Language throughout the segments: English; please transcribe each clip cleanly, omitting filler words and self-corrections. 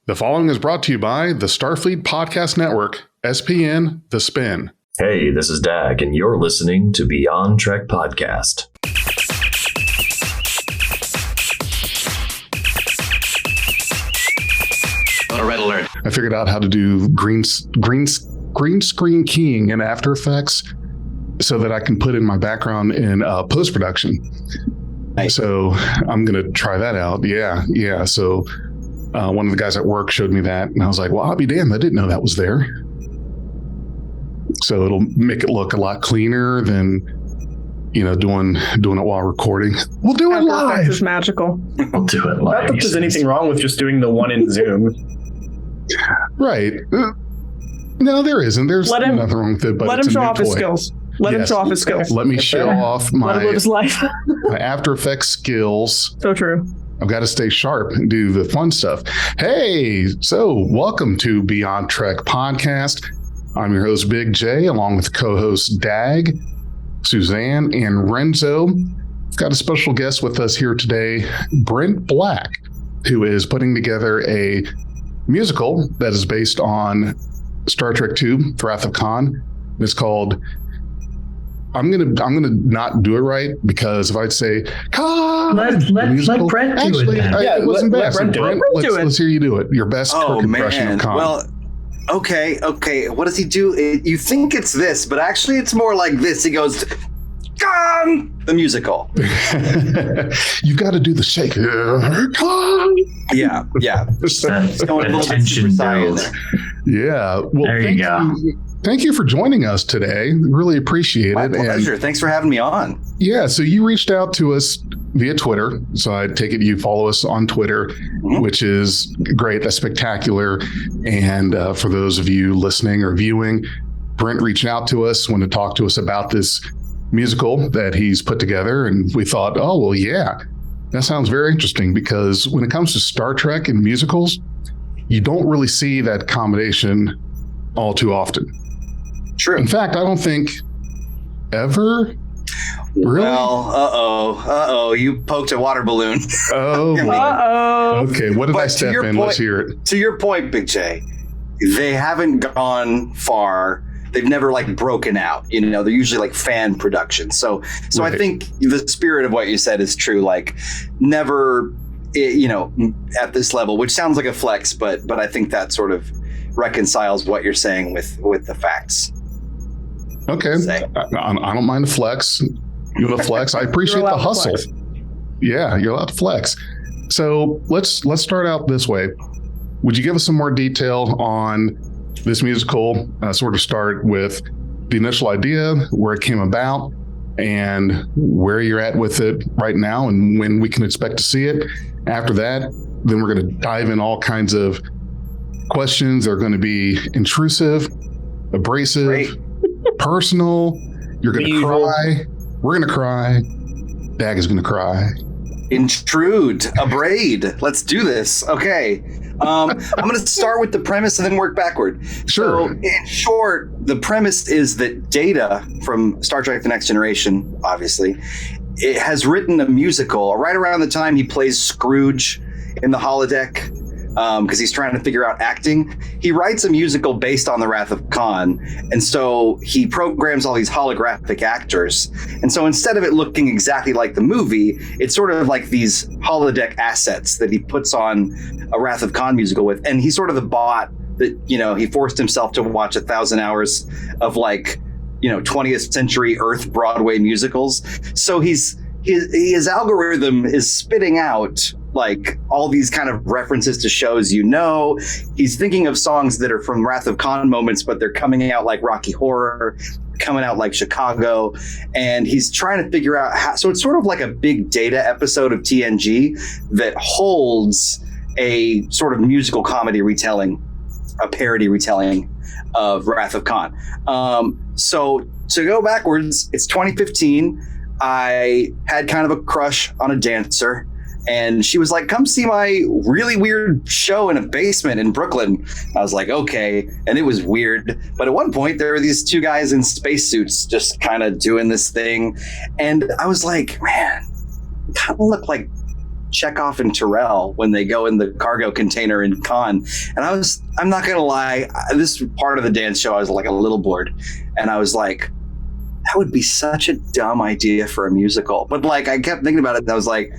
The following is brought to you by the Starfleet Podcast Network, SPN, The Spin. Hey, this is Dag, and you're listening to Beyond Trek Podcast. Red alert. I figured out how to do green screen keying in After Effects so that I can put in my background in post-production. Nice. So I'm going to try that out. Yeah. So one of the guys at work showed me that, and I was like, well, I'll be damned, I didn't know that was there. So it'll make it look a lot cleaner than, doing it while recording. We'll do it live. It's magical. We'll do it live. Not that there's anything wrong with just doing the one in Zoom. Right. No, there isn't. There's nothing wrong with it, but let him show off his skills. Let him show off his skills. Let me show off my, let him live his life. my After Effects skills. So true. I've got to stay sharp and do the fun stuff. Hey, so welcome to Beyond Trek Podcast. I'm your host, Big J, along with co-hosts Dag, Suzanne, and Renzo. We've got a special guest with us here today, Brent Black, who is putting together a musical that is based on Star Trek II, The Wrath of Khan. It's called... I'm gonna not do it right, because if I'd say Khan, let Brent do actually, it. It wasn't bad. Brent do it. Let's hear you do it. Your best Kirk impression of Khan. Well, okay. What does he do? You think it's this, but actually it's more like this. He goes, Khan, the musical. You got to do the shake. Khan. Yeah. It's going a little bit tension Super Saiyan builds. there. Yeah. Well, There you go. Thank you for joining us today. Really appreciate My it. pleasure. Thanks for having me on. Yeah, so you reached out to us via Twitter. So I take it you follow us on Twitter, which is great. That's spectacular. And for those of you listening or viewing, Brent reached out to us, wanted to talk to us about this musical that he's put together. And we thought, oh, well, yeah, that sounds very interesting, because when it comes to Star Trek and musicals, you don't really see that combination all too often. True. In fact, I don't think ever. Really? Well, you poked a water balloon. Oh. Okay, what did I But to step your in? point- Let's hear it. To your point, Big J, they haven't gone far. They've never broken out. They're usually fan productions. So Right. I think the spirit of what you said is true. Never, at this level, which sounds like a flex, but I think that sort of reconciles what you're saying with the facts. Okay, I don't mind the flex. You want to flex? I appreciate the hustle. Yeah, you're allowed to flex. So let's start out this way. Would you give us some more detail on this musical? Sort of start with the initial idea, where it came about, and where you're at with it right now, and when we can expect to see it. After that, then we're going to dive in all kinds of questions. They're going to be intrusive, abrasive, personal. You're going to cry. We're going to cry. Dag is going to cry. Intrude, abrade. Let's do this. Okay. I'm going to start with the premise and then work backward. Sure. So, in short, the premise is that Data from Star Trek: The Next Generation, obviously, it has written a musical right around the time he plays Scrooge in the holodeck, because he's trying to figure out acting. He writes a musical based on The Wrath of Khan, and so he programs all these holographic actors. And so instead of it looking exactly like the movie, it's sort of like these holodeck assets that he puts on a Wrath of Khan musical with. And he's sort of the bot that, he forced himself to watch 1,000 hours of 20th century Earth Broadway musicals. So his algorithm is spitting out all these kind of references to shows. He's thinking of songs that are from Wrath of Khan moments, but they're coming out like Rocky Horror, coming out like Chicago, and he's trying to figure out how. So it's sort of like a big Data episode of TNG that holds a sort of musical comedy retelling, a parody retelling of Wrath of Khan. So to go backwards, it's 2015. I had kind of a crush on a dancer, and she was like, come see my really weird show in a basement in Brooklyn. I was like, okay. And it was weird. But at one point, there were these two guys in spacesuits just kind of doing this thing. And I was like, man, kind of look like Chekhov and Terrell when they go in the cargo container in Khan. And I'm not going to lie, this part of the dance show, I was like a little bored. And I was like, that would be such a dumb idea for a musical. But like, I kept thinking about it and I was like,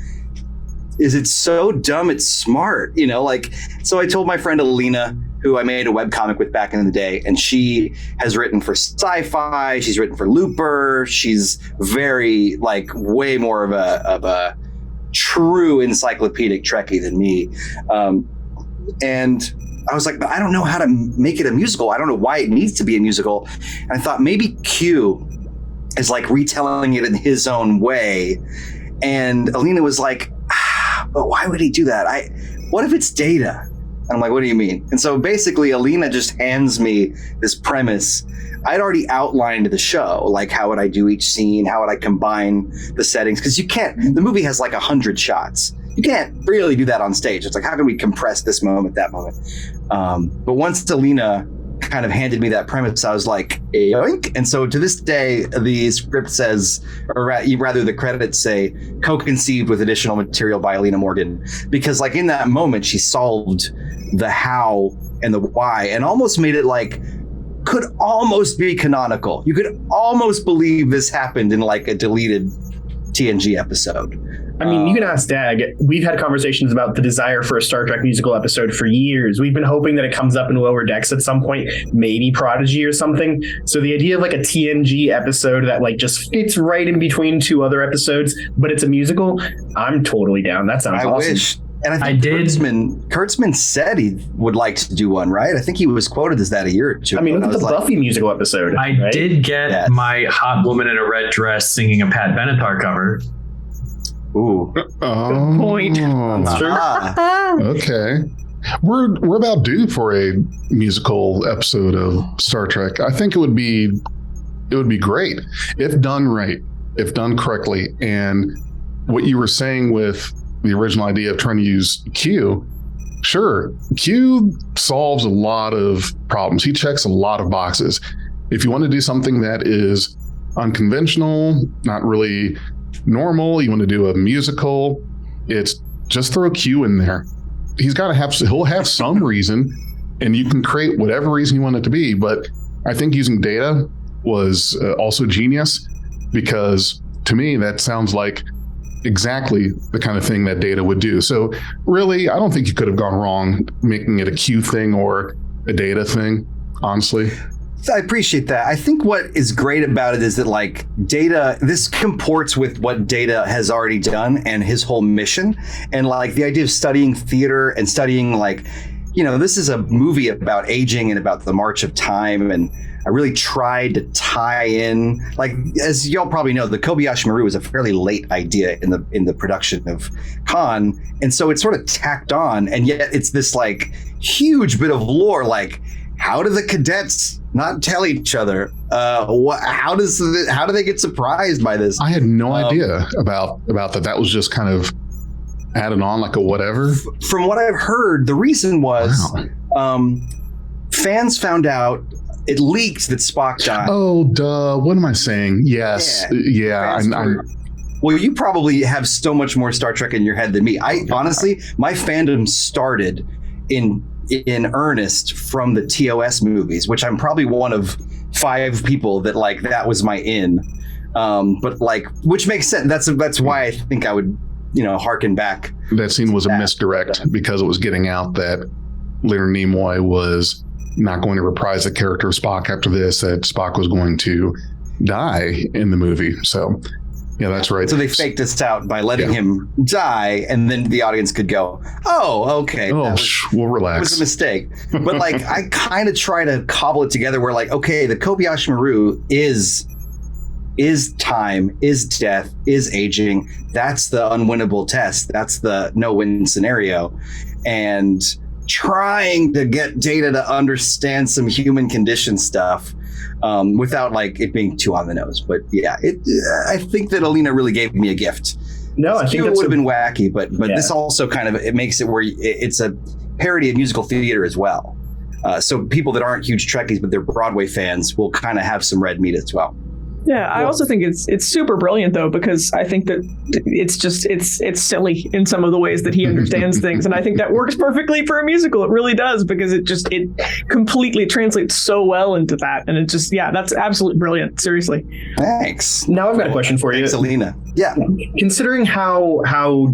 is it so dumb it's smart? You know, like, so I told my friend Alina, who I made a webcomic with back in the day, and she has written for Sci-Fi, she's written for Looper, she's very, like, way more of a true encyclopedic Trekkie than me. And I was like, but I don't know how to make it a musical. I don't know why it needs to be a musical. And I thought maybe Q is like retelling it in his own way. And Alina was like, but why would he do that? What if it's Data? And I'm like, what do you mean? And so basically Alina just hands me this premise. I'd already outlined the show, like how would I do each scene? How would I combine the settings? Because the movie has like 100 shots. You can't really do that on stage. It's like, how can we compress this moment, that moment? But once Alina kind of handed me that premise, I was like, yoink. And so to this day, the script says, or rather the credits say, co-conceived with additional material by Alina Morgan. Because like in that moment, she solved the how and the why and almost made it like, could almost be canonical. You could almost believe this happened in like a deleted TNG episode. I mean, you can ask Dag. We've had conversations about the desire for a Star Trek musical episode for years. We've been hoping that it comes up in Lower Decks at some point, maybe Prodigy or something. So the idea of like a TNG episode that like just fits right in between two other episodes, but it's a musical, I'm totally down. That sounds awesome. I wish. And I think Kurtzman said he would like to do one, right? I think he was quoted as that a year or two ago. I mean, look at the Buffy musical episode. I did get my hot woman in a red dress singing a Pat Benatar cover. Ooh. Good point. That's true. Okay. We're about due for a musical episode of Star Trek. I think it would be great if done right, if done correctly. And what you were saying with the original idea of trying to use Q, sure, Q solves a lot of problems. He checks a lot of boxes. If you want to do something that is unconventional, not really normal, you want to do a musical, it's just throw Q in there. He'll have some reason, and you can create whatever reason you want it to be. But I think using Data was also genius, because to me, that sounds like exactly the kind of thing that Data would do. So really, I don't think you could have gone wrong making it a Q thing or a Data thing, honestly. I appreciate that. I think what is great about it is that like Data, this comports with what Data has already done and his whole mission. And like the idea of studying theater and studying like, you know, this is a movie about aging and about the march of time. And I really tried to tie in, like, as y'all probably know, the Kobayashi Maru was a fairly late idea in the production of Khan. And so it's sort of tacked on, and yet it's this like huge bit of lore, like, how do the cadets not tell each other? How do they get surprised by this? I had no idea about that. That was just kind of added on like a whatever. From what I've heard, the reason was fans found out, it leaked that Spock died. Oh, duh. What am I saying? Yes. Yeah. Well, you probably have so much more Star Trek in your head than me. Honestly, my fandom started in earnest from the TOS movies, which I'm probably one of 5 people that like that was my in. But like, which makes sense. That's why I think I would, harken back. That scene was a misdirect because it was getting out that Leonard Nimoy was not going to reprise the character of Spock after this, that Spock was going to die in the movie. So yeah, that's right. So they faked this out by letting him die, and then the audience could go, oh, okay. Oh, we'll relax. It was a mistake. But like, I kind of try to cobble it together where like, okay, the Kobayashi Maru is time, is death, is aging. That's the unwinnable test. That's the no-win scenario. And trying to get Data to understand some human condition stuff without like it being too on the nose. But yeah, I think that Alina really gave me a gift. No, I think it would have been wacky, but this also kind of, it makes it where it's a parody of musical theater as well. So people that aren't huge Trekkies, but they're Broadway fans will kind of have some red meat as well. Yeah, I also think it's super brilliant though, because I think that it's silly in some of the ways that he understands things, and I think that works perfectly for a musical. It really does, because it completely translates so well into that, and that's absolutely brilliant. Seriously. Thanks. Now I've got a question for you, Thanks, Alina. Yeah. Considering how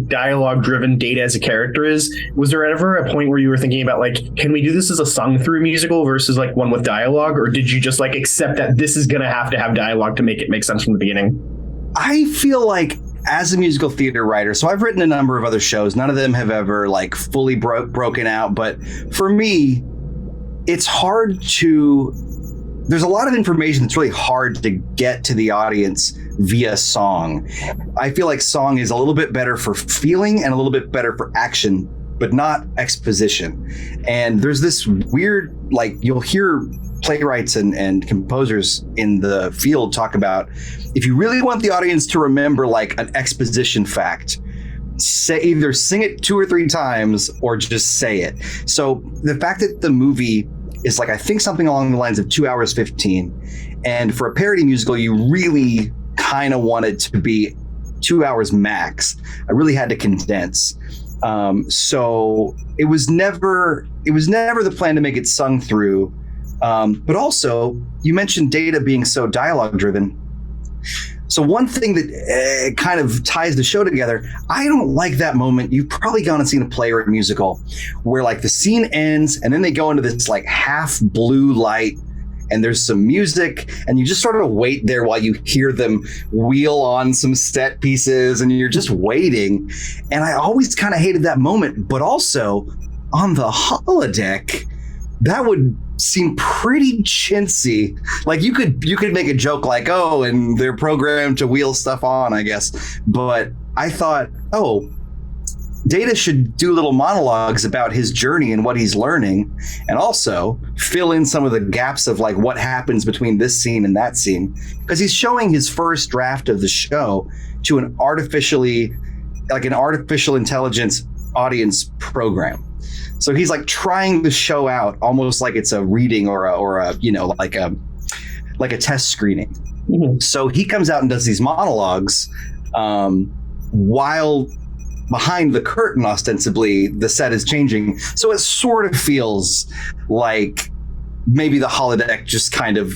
dialogue driven Data as a character is, was there ever a point where you were thinking about like, can we do this as a sung through musical versus like one with dialogue, or did you just like accept that this is going to have dialogue to make it make sense from the beginning? I feel like as a musical theater writer, so I've written a number of other shows. None of them have ever like fully broken out. But for me, it's hard to... There's a lot of information that's really hard to get to the audience via song. I feel like song is a little bit better for feeling and a little bit better for action, but not exposition. And there's this weird, like, you'll hear playwrights and composers in the field talk about, if you really want the audience to remember like an exposition fact, either sing it 2 or 3 times or just say it. So the fact that the movie is like, I think something along the lines of 2 hours 15, and for a parody musical you really kind of want it to be 2 hours max. I really had to condense. So it was never the plan to make it sung through. But also, you mentioned Data being so dialogue driven. So one thing that kind of ties the show together, I don't like that moment. You've probably gone and seen a play or a musical where like the scene ends and then they go into this like half blue light and there's some music and you just sort of wait there while you hear them wheel on some set pieces and you're just waiting. And I always kind of hated that moment, but also on the holodeck, that would seem pretty chintzy. Like you could make a joke like, oh, and they're programmed to wheel stuff on, I guess. But I thought, oh, Data should do little monologues about his journey and what he's learning, and also fill in some of the gaps of like what happens between this scene and that scene, because he's showing his first draft of the show to an artificial intelligence audience program. So he's like trying to show out almost like it's a reading or a like a test screening. Mm-hmm. So he comes out and does these monologues while behind the curtain, ostensibly, the set is changing. So it sort of feels like maybe the holodeck just kind of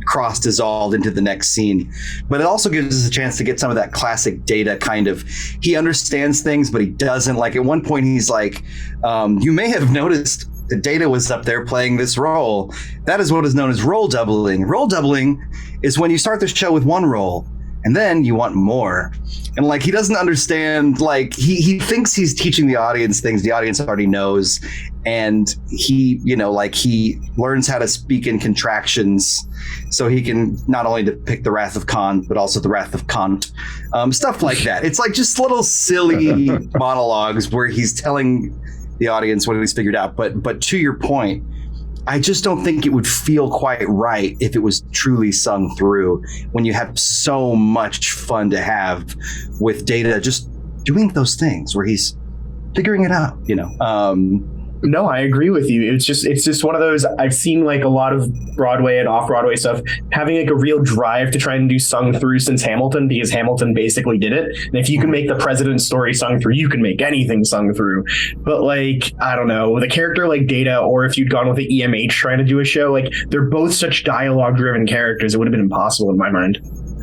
cross-dissolved into the next scene. But it also gives us a chance to get some of that classic Data kind of, he understands things, but he doesn't. Like at one point, he's like, you may have noticed that Data was up there playing this role. That is what is known as role doubling. Role doubling is when you start the show with one role, and then you want more. And like, he doesn't understand, like he thinks he's teaching the audience things the audience already knows. And he, he learns how to speak in contractions so he can not only depict the wrath of Khan, but also the wrath of Kant. Stuff like that. It's like just little silly monologues where he's telling the audience what he's figured out. But to your point, I just don't think it would feel quite right if it was truly sung through when you have so much fun to have with Data just doing those things where he's figuring it out, No, I agree with you. It's just one of those, I've seen like a lot of Broadway and off-Broadway stuff having like a real drive to try and do sung through since Hamilton, because Hamilton basically did it. And if you can make the president's story sung through, you can make anything sung through. But like, I don't know, with a character like Data, or if you'd gone with the EMH trying to do a show, like they're both such dialogue driven characters, it would have been impossible in my mind.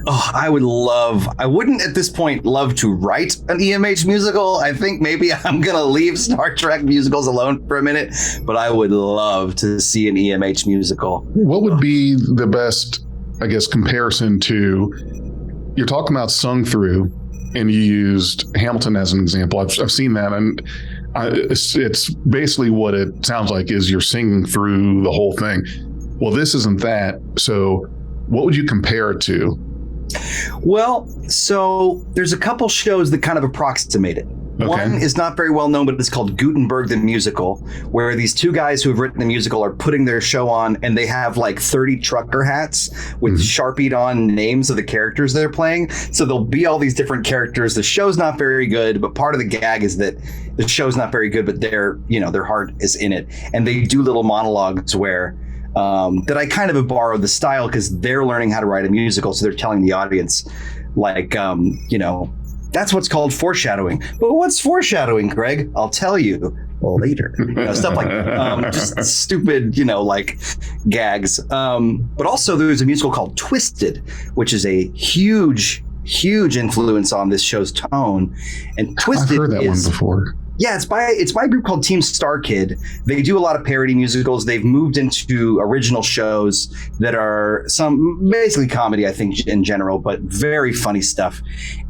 Oh, I wouldn't at this point love to write an EMH musical. I think maybe I'm going to leave Star Trek musicals alone for a minute, but I would love to see an EMH musical. What would be the best, I guess, comparison to, you're talking about sung through, and you used Hamilton as an example. I've seen that, and it's basically what it sounds like is you're singing through the whole thing. Well, this isn't that. So what would you compare it to? Well, so there's a couple shows that kind of approximate it. Okay. One is not very well known, but it's called Gutenberg the Musical, where these two guys who have written the musical are putting their show on, and they have like 30 trucker hats with Sharpied on names of the characters they're playing. So there'll be all these different characters. The show's not very good, but part of the gag is that the show's not very good, but their heart is in it. And they do little monologues where that I kind of have borrowed the style because they're learning how to write a musical. So they're telling the audience, like, that's what's called foreshadowing. But what's foreshadowing, Greg? I'll tell you later. Stuff like just stupid, like gags. But also there's a musical called Twisted, which is a huge influence on this show's tone. And Twisted, I've heard that one before. Yeah, it's by a group called Team Star Kid. They do a lot of parody musicals. They've moved into original shows that are some basically comedy, I think, in general, but very funny stuff.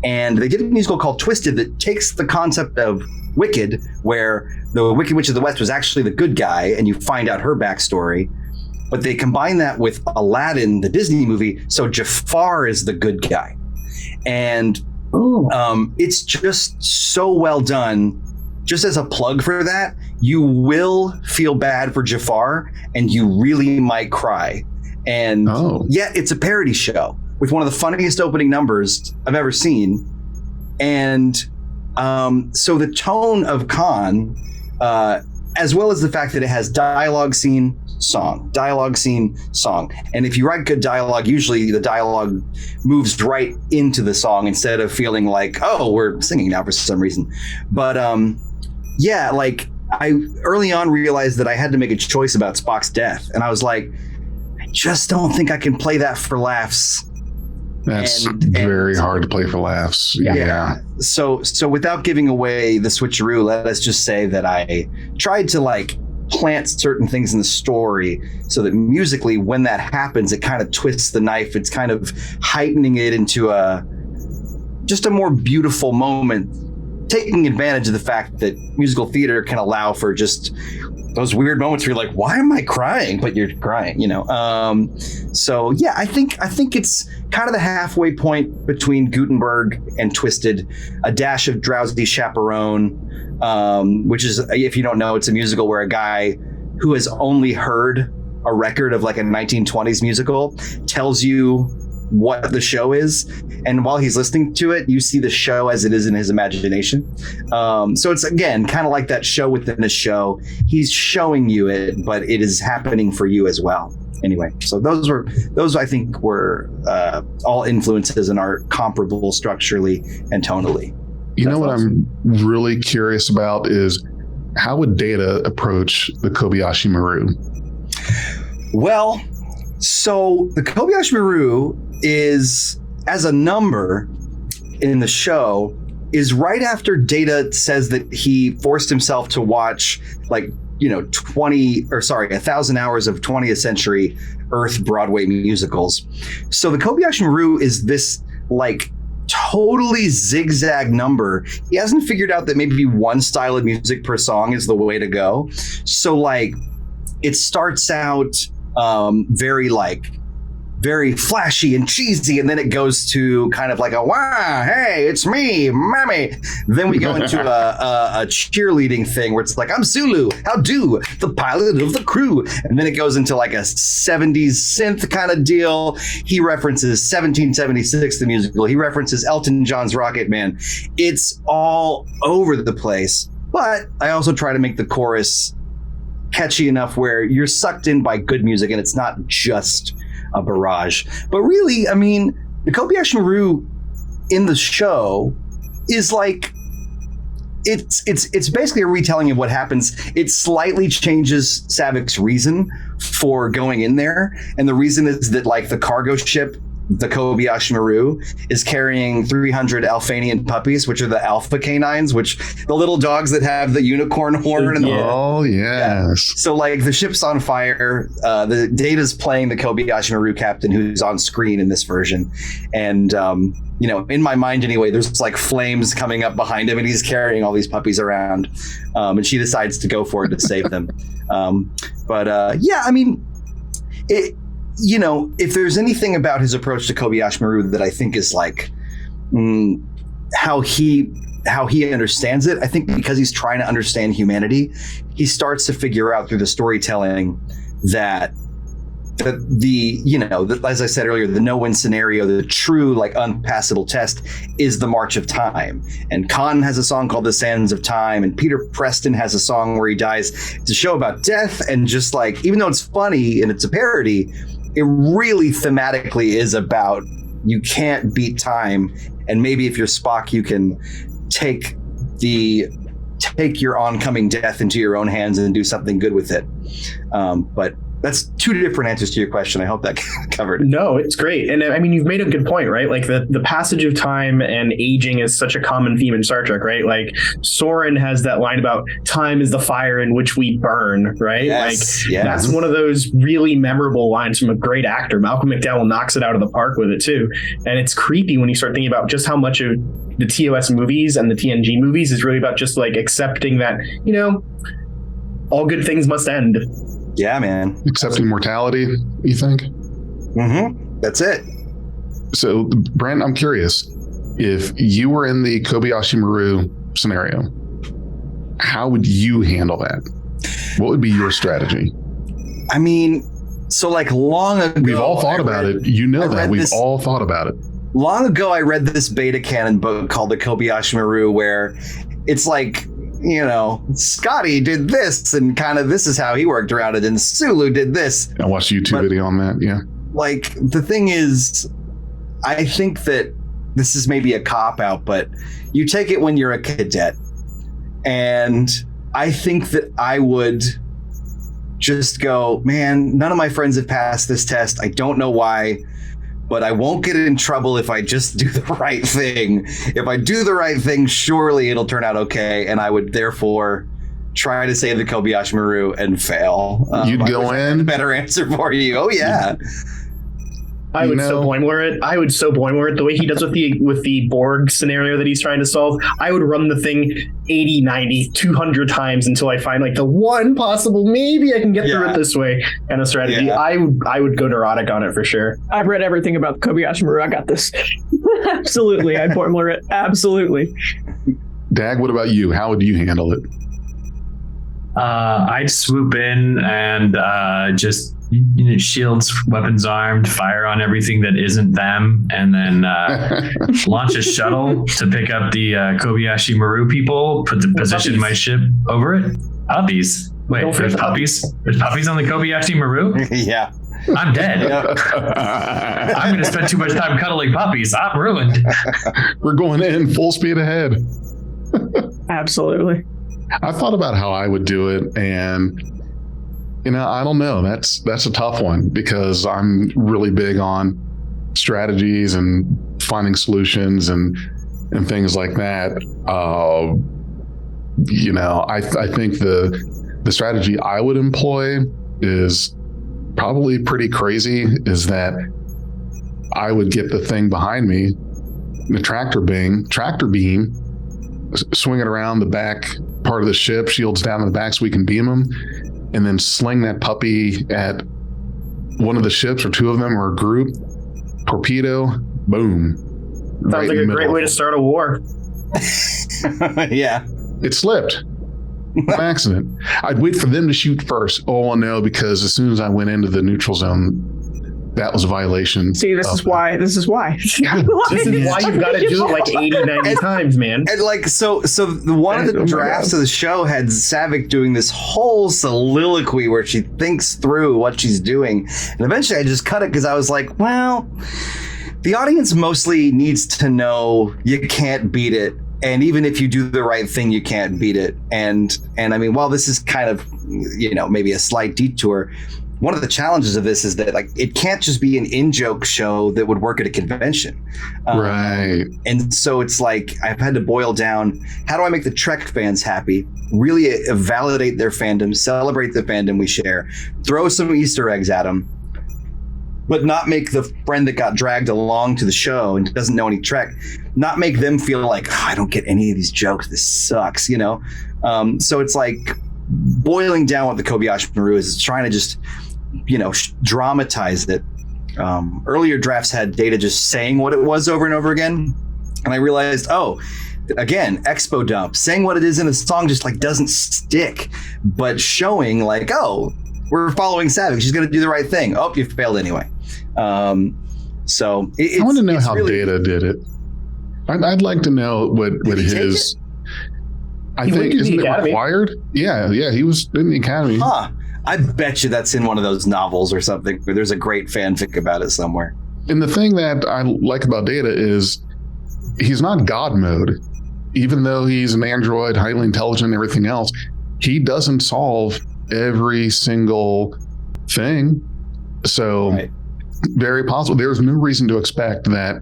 And they did a musical called Twisted that takes the concept of Wicked, where the Wicked Witch of the West was actually the good guy, and you find out her backstory. But they combine that with Aladdin, the Disney movie, so Jafar is the good guy. And it's just so well done. Just as a plug for that, you will feel bad for Jafar and you really might cry. And yeah, it's a parody show with one of the funniest opening numbers I've ever seen. And so the tone of Khan, as well as the fact that it has dialogue scene, song. And if you write good dialogue, usually the dialogue moves right into the song instead of feeling like, oh, we're singing now for some reason. But yeah, like I early on realized that I had to make a choice about Spock's death. And I was like, I just don't think I can play that for laughs. That's very hard to play for laughs. Yeah. So without giving away the switcheroo, let us just say that I tried to like plant certain things in the story so that musically, when that happens, it kind of twists the knife. It's kind of heightening it into just a more beautiful moment, taking advantage of the fact that musical theater can allow for just those weird moments where you're like, why am I crying? But you're crying, So yeah, I think it's kind of the halfway point between Gutenberg and Twisted, a dash of Drowsy Chaperone, which is, if you don't know, it's a musical where a guy who has only heard a record of like a 1920s musical tells you what the show is, and while he's listening to it, you see the show as it is in his imagination. So it's again kind of like that show within a show. He's showing you it, but it is happening for you as well. Anyway, so those I think were all influences and are comparable structurally and tonally. You know what I'm really curious about is how would Data approach the Kobayashi Maru? Well, so the Kobayashi Maru is, as a number in the show, is right after Data says that he forced himself to watch 1,000 hours of 20th century Earth Broadway musicals. So the Kobayashi Maru is this like totally zigzag number. He hasn't figured out that maybe one style of music per song is the way to go. So like it starts out very flashy and cheesy, and then it goes to kind of like a wow, hey, it's me, mommy. Then we go into a cheerleading thing where it's like, I'm Sulu, how do, the pilot of the crew. And then it goes into like a 70s synth kind of deal. He references 1776, the musical. He references Elton John's Rocket Man. It's all over the place. But I also try to make the chorus catchy enough where you're sucked in by good music and it's not just a barrage. But really, I mean, the Kobayashi Maru in the show is like it's basically a retelling of what happens. It slightly changes Savik's reason for going in there, and the reason is that like the cargo ship, the Kobayashi Maru, is carrying 300 Alphanian puppies, which are the alpha canines, which the little dogs that have the unicorn horn. And oh, yes. Yeah. So like the ship's on fire. The Data's playing the Kobayashi Maru captain who's on screen in this version. And, in my mind anyway, there's like flames coming up behind him and he's carrying all these puppies around. And she decides to go for it to save them. Yeah, I mean, if there's anything about his approach to Kobayashi Maru that I think is like how he understands it, I think because he's trying to understand humanity, he starts to figure out through the storytelling that as I said earlier, the no-win scenario, the true like unpassable test is the march of time. And Khan has a song called The Sands of Time, and Peter Preston has a song where he dies. It's a show about death, and just like, even though it's funny and it's a parody, it really thematically is about you can't beat time, and maybe if you're Spock, you can take your oncoming death into your own hands and do something good with it. But that's two different answers to your question. I hope that covered it. No, it's great. And I mean, you've made a good point, right? Like the passage of time and aging is such a common theme in Star Trek, right? Like Soren has that line about time is the fire in which we burn, right? Yes, like yes. That's one of those really memorable lines from a great actor. Malcolm McDowell knocks it out of the park with it too. And it's creepy when you start thinking about just how much of the TOS movies and the TNG movies is really about just like accepting that, all good things must end. Yeah, man. Accepting mortality, you think? Mm-hmm. That's it. So, Brent, I'm curious. If you were in the Kobayashi Maru scenario, how would you handle that? What would be your strategy? I mean, so like long ago... We've all thought about it. You know that. We've all thought about it. Long ago, I read this beta canon book called The Kobayashi Maru, where it's like... Scotty did this, and kind of this is how he worked around it, and Sulu did this. I watched a YouTube video on that, yeah. Like, the thing is, I think that this is maybe a cop-out, but you take it when you're a cadet. And I think that I would just go, man, none of my friends have passed this test. I don't know why, but I won't get in trouble if I just do the right thing. If I do the right thing, surely it'll turn out okay. And I would therefore try to save the Kobayashi Maru and fail. You'd go in? Better answer for you. Oh, yeah. I would so Boimler it the way he does with the Borg scenario that he's trying to solve. I would run the thing 80, 90, 200 times until I find like the one possible, maybe I can get through it this way kind of strategy. Yeah. I would go neurotic on it for sure. I've read everything about the Kobayashi Maru. I got this. Absolutely. I'd Boimler it. Absolutely. Dag, what about you? How would you handle it? I'd swoop in and just shields, weapons armed, fire on everything that isn't them, and then launch a shuttle to pick up the Kobayashi Maru people, position my ship over it. Puppies. Wait, there's puppies? There's puppies on the Kobayashi Maru? Yeah. I'm dead. I'm going to spend too much time cuddling puppies. I'm ruined. We're going in full speed ahead. Absolutely. I thought about how I would do it, and I don't know. That's a tough one because I'm really big on strategies and finding solutions and things like that. I think the strategy I would employ is probably pretty crazy. Is that I would get the thing behind me, the tractor beam, swing it around the back part of the ship, shields down in the back so we can beam them, and then sling that puppy at one of the ships or two of them or a group, torpedo, boom. Sounds like a great way to start a war. Yeah. It slipped. By accident. I'd wait for them to shoot first. Oh, no, because as soon as I went into the neutral zone, that was a violation. See, this is why. This is why you've got to do it like 80, 90 times, man. And like, so one of the drafts of the show had Saavik doing this whole soliloquy where she thinks through what she's doing. And eventually I just cut it because I was like, well, the audience mostly needs to know you can't beat it. And even if you do the right thing, you can't beat it. And I mean, while this is kind of, maybe a slight detour, one of the challenges of this is that like it can't just be an in-joke show that would work at a convention. Right. And so it's like I've had to boil down, how do I make the Trek fans happy, really validate their fandom, celebrate the fandom we share, throw some Easter eggs at them, but not make the friend that got dragged along to the show and doesn't know any Trek, not make them feel like, I don't get any of these jokes, this sucks, So it's like boiling down what the Kobayashi Maru is trying to just dramatize it. Earlier drafts had Data just saying what it was over and over again, and I realized, again, expo dump, saying what it is in a song just like doesn't stick, but showing like, we're following Savick. She's going to do the right thing. Oh, you failed anyway. I want to know how Data did it. I'd like to know what his. I think isn't it required? Yeah, he was in the academy. Huh. I bet you that's in one of those novels or something where there's a great fanfic about it somewhere. And the thing that I like about Data is he's not God mode. Even though he's an android, highly intelligent, and everything else, he doesn't solve every single thing. So very possible. There's no reason to expect that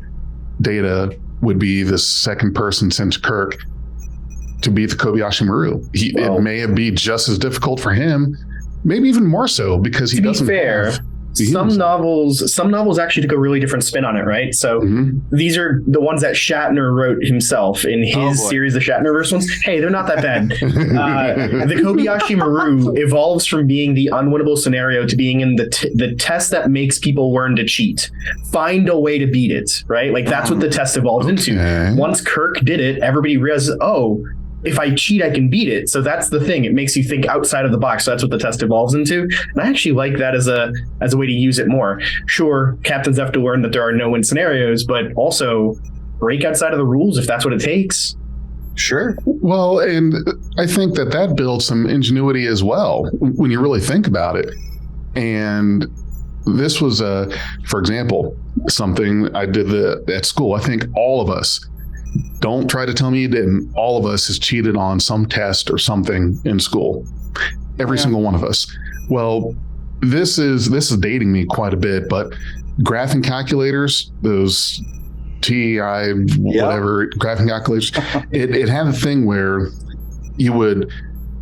Data would be the second person since Kirk to beat the Kobayashi Maru. It may be just as difficult for him, maybe even more so, because he doesn't have... Some novels actually took a really different spin on it, right? So these are the ones that Shatner wrote himself in his series, the Shatnerverse ones. Hey, they're not that bad. The Kobayashi Maru evolves from being the unwinnable scenario to being in the test that makes people learn to cheat. Find a way to beat it, right? Like that's what the test evolves into. Once Kirk did it, everybody realizes, oh, if I cheat, I can beat it. So that's the thing. It makes you think outside of the box. So that's what the test evolves into. And I actually like that as a way to use it more. Sure, captains have to learn that there are no-win scenarios, but also break outside of the rules if that's what it takes. Sure. Well, and I think that builds some ingenuity as well when you really think about it. And this was, for example, something I did at school. I think all of us, don't try to tell me you didn't. All of us has cheated on some test or something in school. Every single one of us. Well, this is dating me quite a bit, but graphing calculators, those TEI, whatever graphing calculators, it had a thing where you would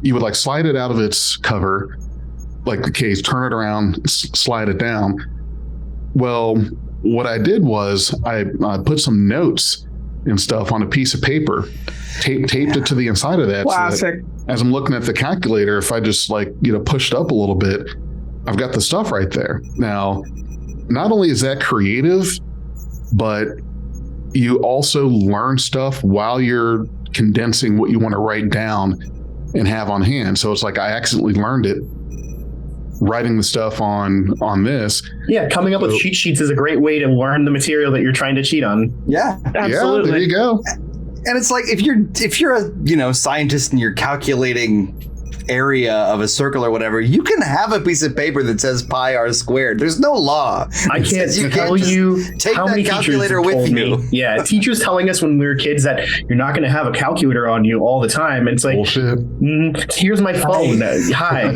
like slide it out of its cover, like the case, turn it around, slide it down. Well, what I did was I put some notes and stuff on a piece of paper, taped it to the inside of that. Classic. So that as I'm looking at the calculator, if I just pushed up a little bit, I've got the stuff right there. Now, not only is that creative, but you also learn stuff while you're condensing what you want to write down and have on hand. So it's like I accidentally learned it writing the stuff on this. Yeah, coming up with cheat sheets is a great way to learn the material that you're trying to cheat on. Yeah, absolutely. Yeah, there you go. And it's like if you're a scientist and you're calculating area of a circle or whatever, you can have a piece of paper that says pi r squared. There's no law. I can't tell you take how that many calculator teachers with told you. Me. Yeah, teachers telling us when we were kids that you're not going to have a calculator on you all the time. It's like, bullshit. Here's my phone. Hi.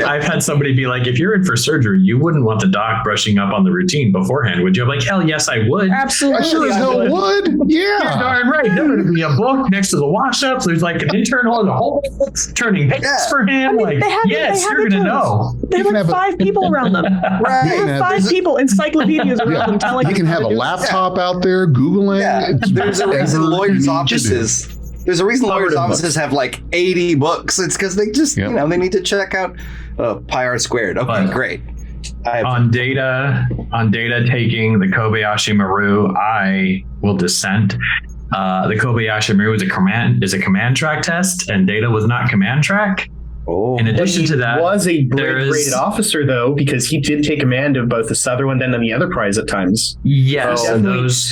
I've had somebody be like, if you're in for surgery, you wouldn't want the doc brushing up on the routine beforehand, would you? I'm like, hell yes, I would. Absolutely. I sure as hell would. Yeah. You're darn right. There would be a book next to the wash-ups. There's like an intern on the whole turning pages for him. I mean, you're going to know. They have like 5 people around them. Right. They have 5 people, encyclopedias around them telling you can have a laptop out there Googling. Yeah. There's a reason lawyers' offices. There's a reason lawyers' offices have like 80 books. It's because they just, they need to check out pi r squared. Okay, great. On data taking the Kobayashi Maru, I will dissent. The Kobayashi Maru is a command track test, and Data was not command track. Oh, in addition to that, was a bridge-rated officer though, because he did take command of both the Sutherland and the Enterprise at times. Yes,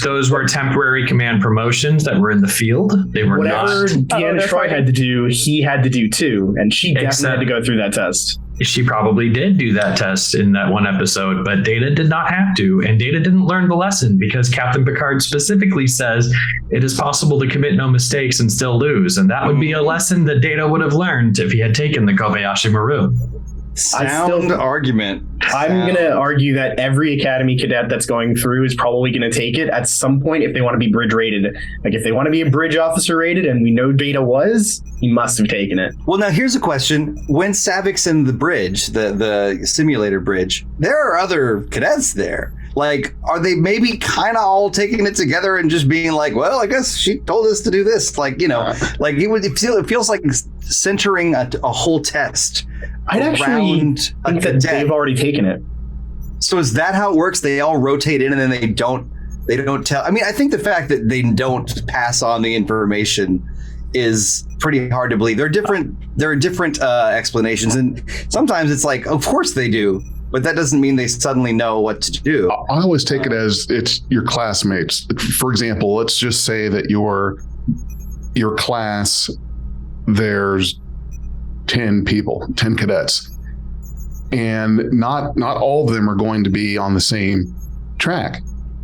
those were temporary command promotions that were in the field. They were whatever Deanna Troi had to do, he had to do too, and she definitely had to go through that test. She probably did do that test in that one episode, but Data did not have to, and Data didn't learn the lesson because Captain Picard specifically says it is possible to commit no mistakes and still lose, and that would be a lesson that Data would have learned if he had taken the Kobayashi Maru. Sound argument. I'm going to argue that every Academy cadet that's going through is probably going to take it at some point if they want to be bridge rated. Like if they want to be a bridge officer rated, and we know Data was, he must have taken it. Well, now here's a question. When Savik's in the bridge, the simulator bridge, there are other cadets there. Like, are they maybe kind of all taking it together and just being like, well, I guess she told us to do this. Like, like it feels like centering a whole test. I'd actually think that they've already taken it. So is that how it works? They all rotate in and then they don't tell. I mean, I think the fact that they don't pass on the information is pretty hard to believe. There are different explanations, and sometimes it's like, of course they do, but that doesn't mean they suddenly know what to do. I always take it as it's your classmates. For example, let's just say that your class, there's 10 people, 10 cadets, and not all of them are going to be on the same track.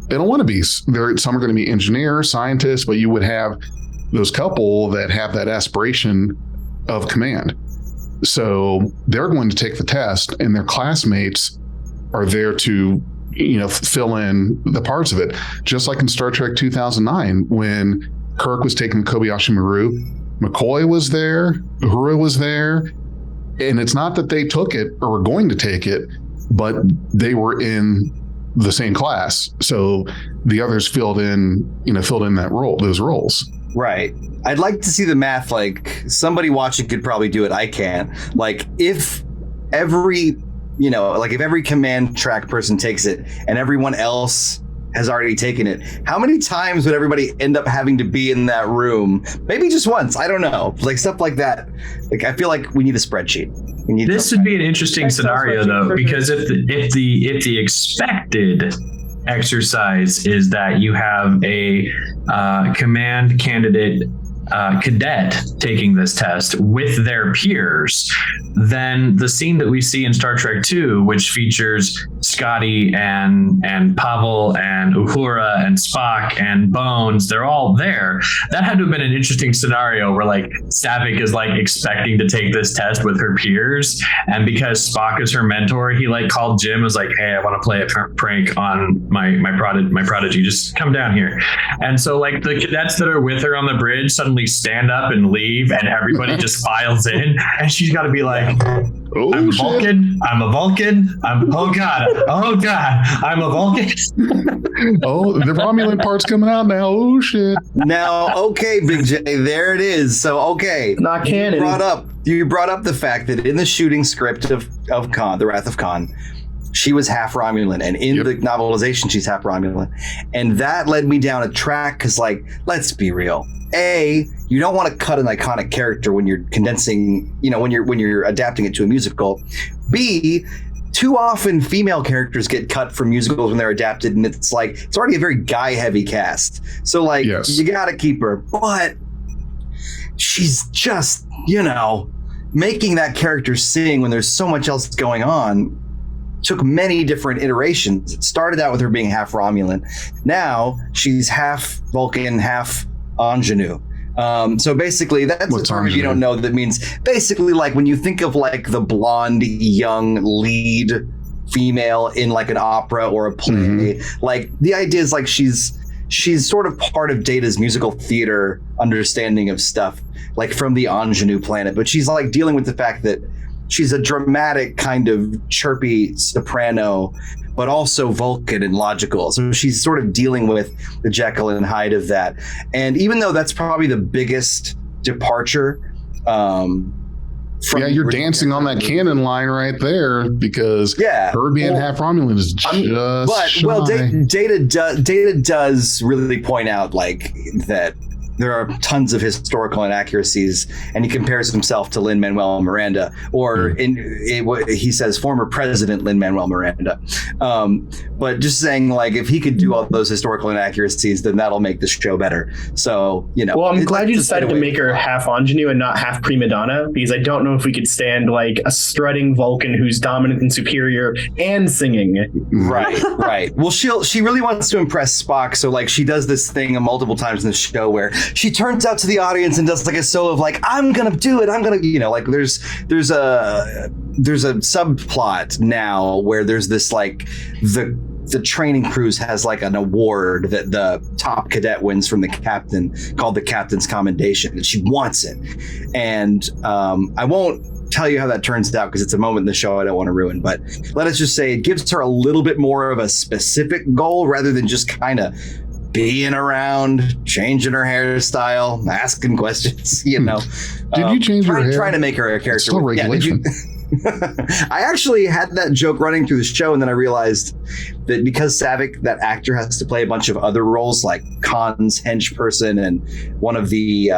They don't want to be. Some are going to be engineers, scientists, but you would have those couple that have that aspiration of command. So they're going to take the test, and their classmates are there to, fill in the parts of it. Just like in Star Trek 2009, when Kirk was taking Kobayashi Maru, McCoy was there, Uhura was there, and it's not that they took it or were going to take it, but they were in the same class. So the others filled in that role, those roles. Right. I'd like to see the math. Like, somebody watching could probably do it. I can't. Like, if every command track person takes it and everyone else has already taken it, how many times would everybody end up having to be in that room? Maybe just once. I don't know. Like, stuff like that. Like, I feel like we need a spreadsheet. This would be an interesting scenario, though, because if the expected exercise is that you have a command candidate cadet taking this test with their peers, then the scene that we see in Star Trek II, which features Scotty and Pavel and Uhura and Spock and Bones, they're all there. That had to have been an interesting scenario where like Saavik is like expecting to take this test with her peers, and because Spock is her mentor, he like called Jim and was like, "Hey, I want to play a prank on my prodigy. Just come down here." And so like the cadets that are with her on the bridge suddenly stand up and leave, and everybody just files in, and she's got to be like, "Oh, I'm a shit. Vulcan. I'm a Vulcan. Oh god, I'm a Vulcan." Oh, the Romulan part's coming out now. Oh shit. Now, okay, Big J, there it is. So, okay, Not canon. You brought up the fact that in the shooting script of Khan, The Wrath of Khan, she was half Romulan, and in the novelization, she's half Romulan, and that led me down a track because, like, let's be real. A, you don't want to cut an iconic character when you're condensing, when you're adapting it to a musical. B, too often female characters get cut from musicals when they're adapted, and it's like it's already a very guy-heavy cast. So like, You got to keep her, but she's just making that character sing when there's so much else going on. Took many different iterations. It started out with her being half Romulan. Now she's half Vulcan, half Ingenue. So basically, that's a term if you don't know. That means basically like when you think of like the blonde young lead female in like an opera or a play, like the idea is like she's sort of part of Data's musical theater understanding of stuff, like from the Ingenue planet. But she's like dealing with the fact that she's a dramatic kind of chirpy soprano, but also Vulcan and logical. So she's sort of dealing with the Jekyll and Hyde of that. And even though that's probably the biggest departure, you're dancing on that canon line right there because her being half Romulan is just Data does really point out like that there are tons of historical inaccuracies, and he compares himself to Lin-Manuel Miranda, or he says former President Lin-Manuel Miranda. But just saying, like, if he could do all those historical inaccuracies, then that'll make the show better. So, Well, I'm glad you decided to make her half ingenue and not half prima donna, because I don't know if we could stand like a strutting Vulcan who's dominant and superior and singing. Right. Well, she really wants to impress Spock, so like she does this thing multiple times in the show where she turns out to the audience and does like a solo of like, I'm gonna do it. I'm gonna, like there's a subplot now where there's this like the training cruise has like an award that the top cadet wins from the captain called the Captain's Commendation, and she wants it. And I won't tell you how that turns out because it's a moment in the show I don't want to ruin, but let us just say it gives her a little bit more of a specific goal rather than just kind of being around, changing her hairstyle, asking questions, Did you change her hair? Trying to make her a character. It's still regulation. I actually had that joke running through the show, and then I realized that because Savick, that actor, has to play a bunch of other roles like Khan's hench person and one of the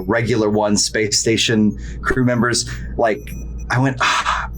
regular one space station crew members. Like, I went,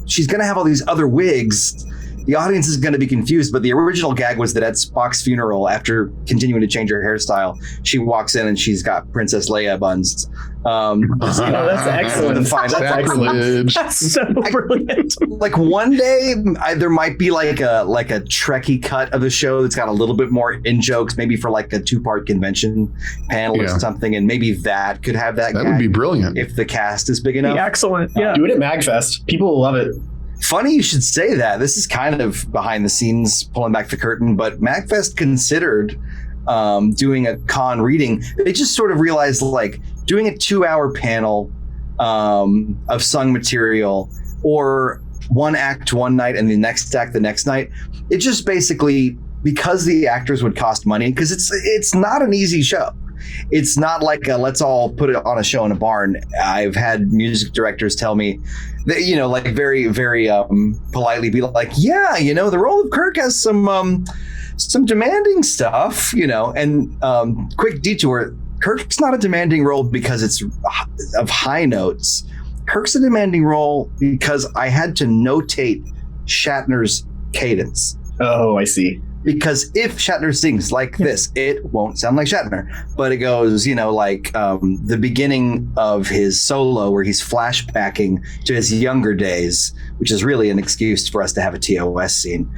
she's gonna have all these other wigs. The audience is going to be confused, but the original gag was that at Spock's funeral, after continuing to change her hairstyle, she walks in and she's got Princess Leia buns. That's excellent. That's excellent. That's so brilliant. Like one day, there might be like a Trekkie cut of the show that's got a little bit more in jokes, maybe for like a 2-part convention panel or something, and maybe that could have that. That would be brilliant if the cast is big enough. Excellent. Yeah. Do it at MagFest. People will love it. Funny you should say that. This is kind of behind the scenes, pulling back the curtain, but MagFest considered doing a con reading. They just sort of realized, like, doing a 2-hour panel of sung material, or one act one night and the next act the next night, it just basically, because the actors would cost money, because it's not an easy show. It's not like let's all put it on a show in a barn. I've had music directors tell me that, like very, very politely be like, yeah, the role of Kirk has some demanding stuff, and quick detour. Kirk's not a demanding role because it's of high notes. Kirk's a demanding role because I had to notate Shatner's cadence. Oh, I see. Because if Shatner sings like this, it won't sound like Shatner. But it goes, the beginning of his solo where he's flashbacking to his younger days, which is really an excuse for us to have a TOS scene.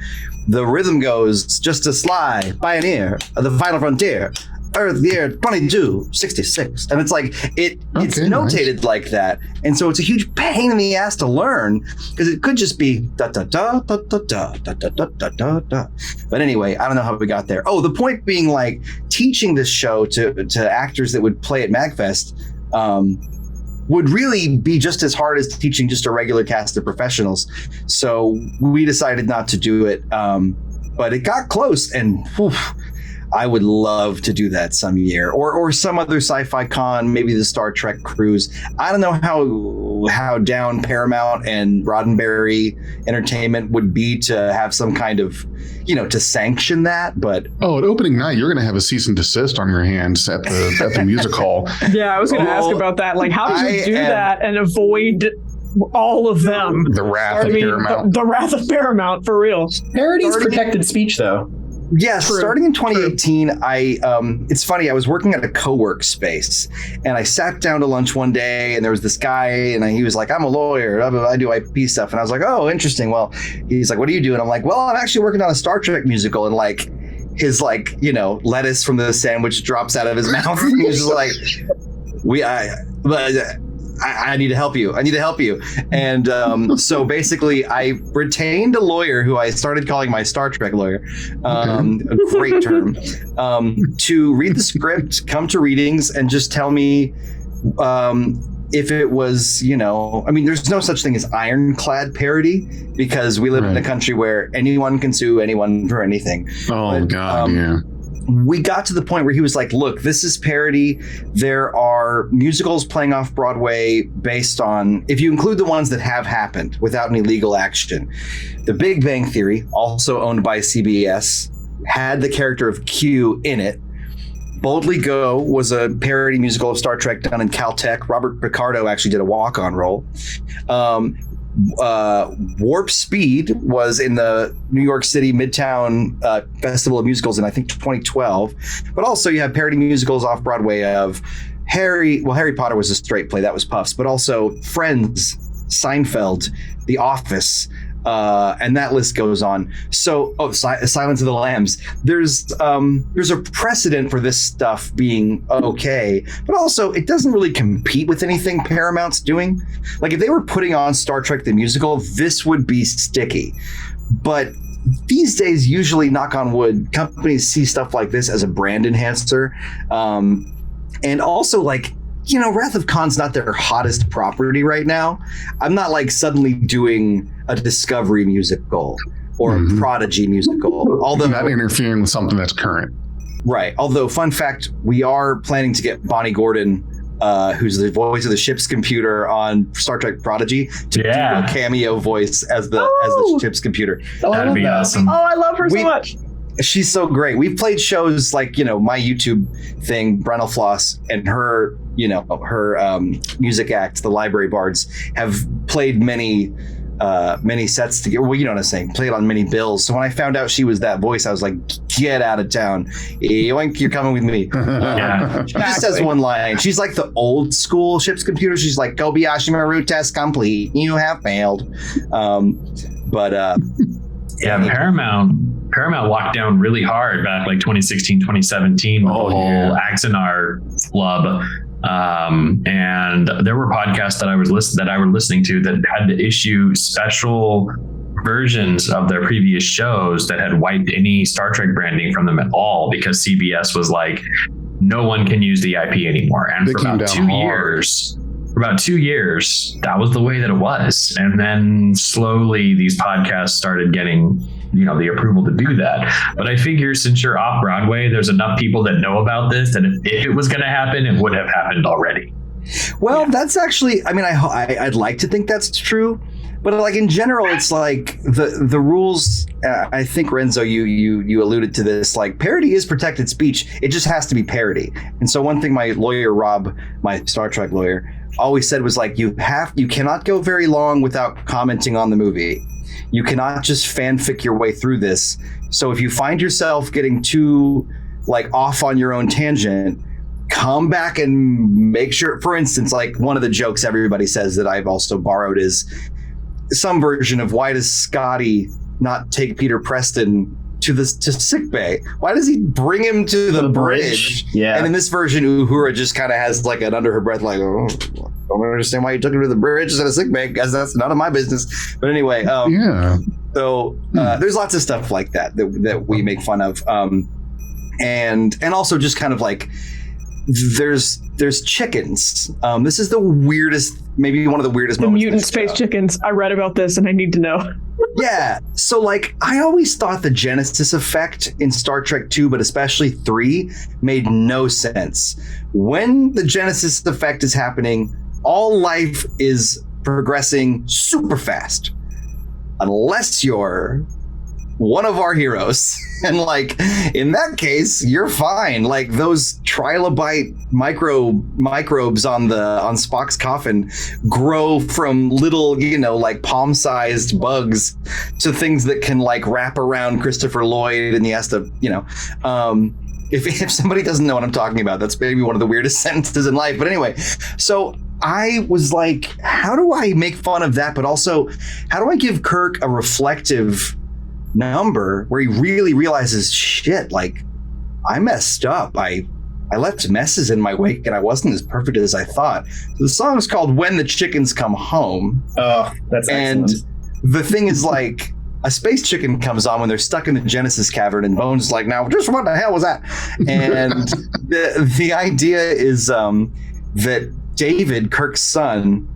The rhythm goes, just a sly pioneer of the final frontier, Earth year 2266. And it's like, it's notated like that. And so it's a huge pain in the ass to learn, because it could just be da da da da da da da da da da da da. But anyway, I don't know how we got there. Oh, the point being, like, teaching this show to actors that would play at MagFest would really be just as hard as teaching just a regular cast of professionals. So we decided not to do it. But it got close, and I would love to do that some year, or some other sci-fi con, maybe the Star Trek cruise. I don't know how down Paramount and Roddenberry Entertainment would be to have some kind of, to sanction that. But at opening night, you're going to have a cease and desist on your hands at the music hall. Yeah, I was going to ask about that. Like, how do you do that and avoid all of them? The wrath of Paramount. The wrath of Paramount, for real. Parody's protected speech, though. Yes, starting in 2018, it's funny, I was working at a co-work space, and I sat down to lunch one day, and there was this guy, and he was like, I'm a lawyer, I do IP stuff. And I was like, oh, interesting. Well, he's like, what do you do? And I'm like, well, I'm actually working on a Star Trek musical. And like, his lettuce from the sandwich drops out of his mouth. And he was just like, I need to help you. And so basically, I retained a lawyer who I started calling my Star Trek lawyer, a great term, to read the script, come to readings, and just tell me if it was, there's no such thing as ironclad parody, because we live in a country where anyone can sue anyone for anything. Oh, but, God, yeah. We got to the point where he was like, look, this is parody. There are musicals playing off-Broadway based on, if you include the ones that have happened without any legal action. The Big Bang Theory, also owned by CBS, had the character of Q in it. Boldly Go was a parody musical of Star Trek done in Caltech. Robert Picardo actually did a walk-on role. Warp Speed was in the New York City Midtown Festival of Musicals in, I think, 2012. But also you have parody musicals off Broadway of Harry Potter was a straight play, that was Puffs, but also Friends, Seinfeld, The Office, and that list goes on. So, Silence of the Lambs. There's a precedent for this stuff being okay, but also it doesn't really compete with anything Paramount's doing. Like, if they were putting on Star Trek the musical, this would be sticky. But these days, usually, knock on wood, companies see stuff like this as a brand enhancer, and also like, Wrath of Khan's not their hottest property right now. I'm not like suddenly doing a Discovery musical or a Prodigy musical. Although not interfering with something that's current. Right. Although, fun fact, we are planning to get Bonnie Gordon who's the voice of the ship's computer on Star Trek Prodigy, to do a cameo voice as the ship's computer. That'd be awesome. Oh, I love her so much. She's so great. We've played shows like, my YouTube thing, Brental Floss, and her, her music act, the Library Bards, have played many sets together. Well, you know what I'm saying? Played on many bills. So when I found out she was that voice, I was like, get out of town. Yoink, you're coming with me. She just says one line. She's like the old school ship's computer. She's like, Kobayashi Maru test complete. You have failed. Paramount locked down really hard back like 2016, 2017 with the whole Axanar flub. And there were podcasts that I was listening to that had to issue special versions of their previous shows that had wiped any Star Trek branding from them at all, because CBS was like, no one can use the IP anymore. And for about 2 years, that was the way that it was. And then slowly these podcasts started getting the approval to do that. But I figure since you're Off-Broadway, there's enough people that know about this that if it was going to happen, it would have happened already. Well, that's actually, I'd like to think that's true, but like in general, it's like the rules. I think Renzo, you alluded to this. Like, parody is protected speech. It just has to be parody. And so one thing my lawyer Rob, my Star Trek lawyer, always said was like, you cannot go very long without commenting on the movie. You cannot just fanfic your way through this. So if you find yourself getting too off on your own tangent, come back and make sure. For instance, like one of the jokes everybody says that I've also borrowed is some version of, why does Scotty not take Peter Preston to sick bay? Why does he bring him to the bridge? Yeah. And in this version, Uhura just kind of has like an under her breath, like, oh, I don't understand why you took him to the bridge instead of sick bay, because that's none of my business. But anyway, So there's lots of stuff like that we make fun of, and also just kind of like, there's chickens. This is the weirdest, maybe one of the weirdest moments. The mutant space chickens. I read about this and I need to know. Yeah. So like, I always thought the Genesis effect in Star Trek 2, but especially 3, made no sense. When the Genesis effect is happening, all life is progressing super fast. Unless you're one of our heroes. And like, in that case, you're fine. Like those trilobite microbes on Spock's coffin grow from little, like palm-sized bugs to things that can like wrap around Christopher Lloyd, and he has to, if somebody doesn't know what I'm talking about, that's maybe one of the weirdest sentences in life. But anyway, so I was like, how do I make fun of that? But also, how do I give Kirk a reflective number where he really realizes, shit, like I messed up. I left messes in my wake and I wasn't as perfect as I thought. So the song is called When the Chickens Come Home. Oh, that's excellent. And the thing is, like, a space chicken comes on when they're stuck in the Genesis cavern, and Bones is like, now just what the hell was that? And the idea is that David, Kirk's son,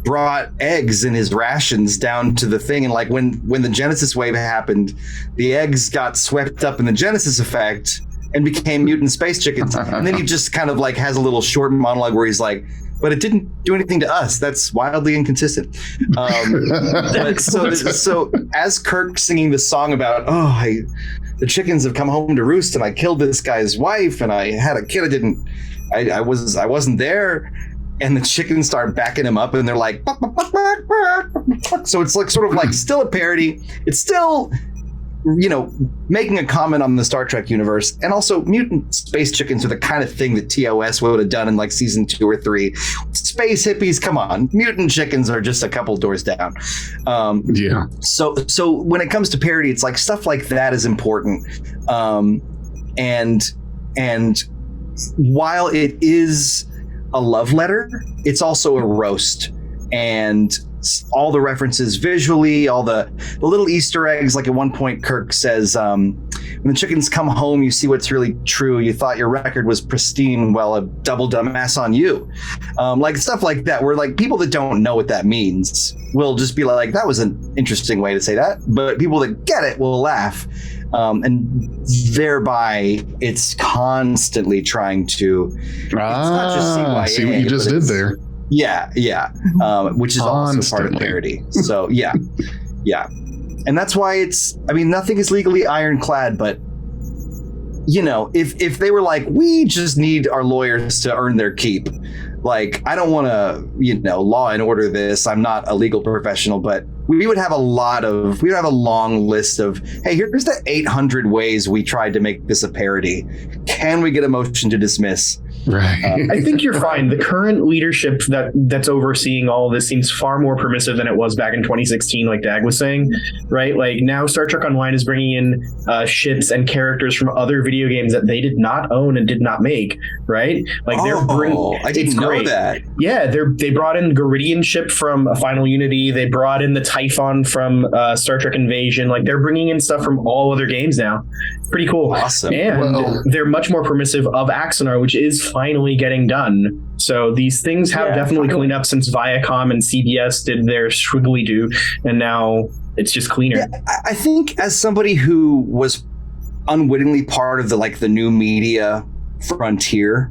brought eggs in his rations down to the thing, and like when the Genesis wave happened, the eggs got swept up in the Genesis effect and became mutant space chickens. And then he just kind of like has a little short monologue where he's like, but it didn't do anything to us. That's wildly inconsistent. But so as Kirk singing this song about, the chickens have come home to roost, and I killed this guy's wife, and I had a kid. I wasn't there. And the chickens start backing him up, and they're like, buck, buck, buck, buck, buck. So it's like sort of like still a parody. It's still, making a comment on the Star Trek universe. And also, mutant space chickens are the kind of thing that TOS would have done in like season 2 or 3. Space hippies, come on. Mutant chickens are just a couple doors down. Yeah. So when it comes to parody, it's like stuff like that is important. And while it is a love letter, it's also a roast, and all the references visually, all the little Easter eggs. Like at one point, Kirk says, when the chickens come home, you see what's really true. You thought your record was pristine. Well, a double dumbass on you. Like stuff like that, where like people that don't know what that means will just be like, that was an interesting way to say that. But people that get it will laugh. And thereby it's constantly trying to, it's not just CYA, see what you just did there. Yeah. Which is also part of parody. So yeah. And that's why nothing is legally ironclad, but if they were like, we just need our lawyers to earn their keep. Like, I don't want to, law and order this. I'm not a legal professional, but we would have a long list of, hey, here's the 800 ways we tried to make this a parody. Can we get a motion to dismiss? Right. I think you're fine. The current leadership that's overseeing all of this seems far more permissive than it was back in 2016, like Dag was saying, right? Like now Star Trek Online is bringing in ships and characters from other video games that they did not own and did not make, right? Like they're bringing. I didn't know that. Yeah, they brought in Garidian ship from Final Unity. They brought in the Typhon from Star Trek Invasion. Like they're bringing in stuff from all other games now. Pretty cool. Awesome. And they're much more permissive of Axanar, which is finally getting done. So these things have definitely cleaned up since Viacom and CBS did their swiggly do, and now it's just cleaner. Yeah, I think as somebody who was unwittingly part of the new media frontier,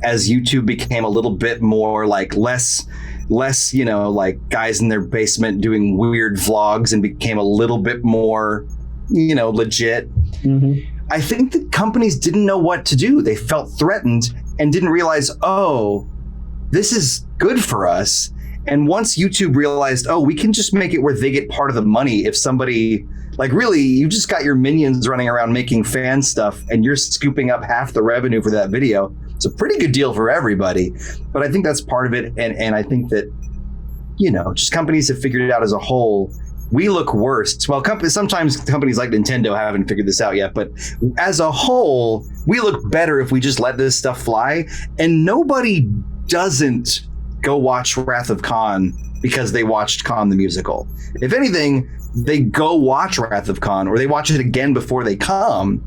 as YouTube became a little bit more like less like guys in their basement doing weird vlogs and became a little bit more legit. Mm-hmm. I think that companies didn't know what to do. They felt threatened and didn't realize, oh, this is good for us. And once YouTube realized, oh, we can just make it where they get part of the money. If somebody, like, really, you just got your minions running around making fan stuff and you're scooping up half the revenue for that video. It's a pretty good deal for everybody. But I think that's part of it. And I think that, just companies have figured it out as a whole. We look worse. Well, sometimes companies like Nintendo haven't figured this out yet, but as a whole, we look better if we just let this stuff fly. And nobody doesn't go watch Wrath of Khan because they watched Khan the musical. If anything, they go watch Wrath of Khan or they watch it again before they come.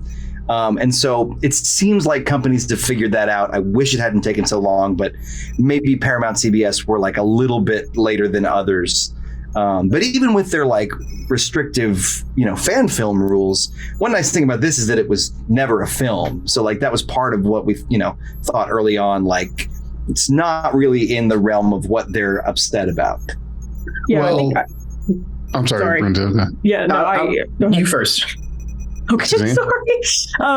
And so it seems like companies have figured that out. I wish it hadn't taken so long, but maybe Paramount, CBS were like a little bit later than others. But even with their like restrictive, fan film rules, one nice thing about this is that it was never a film. So like that was part of what we, thought early on, like it's not really in the realm of what they're upset about. Yeah, well, I'm sorry. Brenda. Yeah, no, you first. Okay, sorry.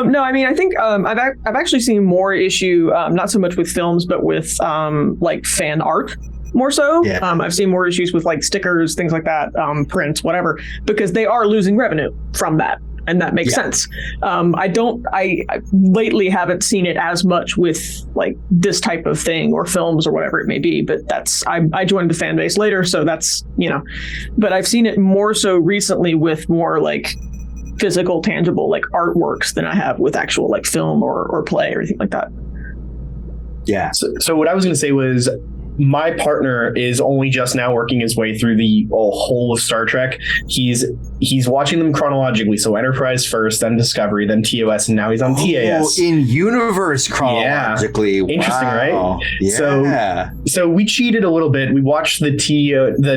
No, I mean, I think I've actually seen more issue, not so much with films, but with like fan art. More so. Yeah. I've seen more issues with like stickers, things like that, prints, whatever, because they are losing revenue from that. And that makes sense. I lately haven't seen it as much with like this type of thing or films or whatever it may be. But I joined the fan base later. So that's, but I've seen it more so recently with more like physical, tangible, like artworks than I have with actual like film or play or anything like that. Yeah. So what I was going to say was, my partner is only just now working his way through the whole of Star Trek. He's watching them chronologically. So Enterprise first, then Discovery, then TOS, and now he's on TAS. In universe chronologically. Yeah. Interesting, wow. right? Yeah. So we cheated a little bit. We watched the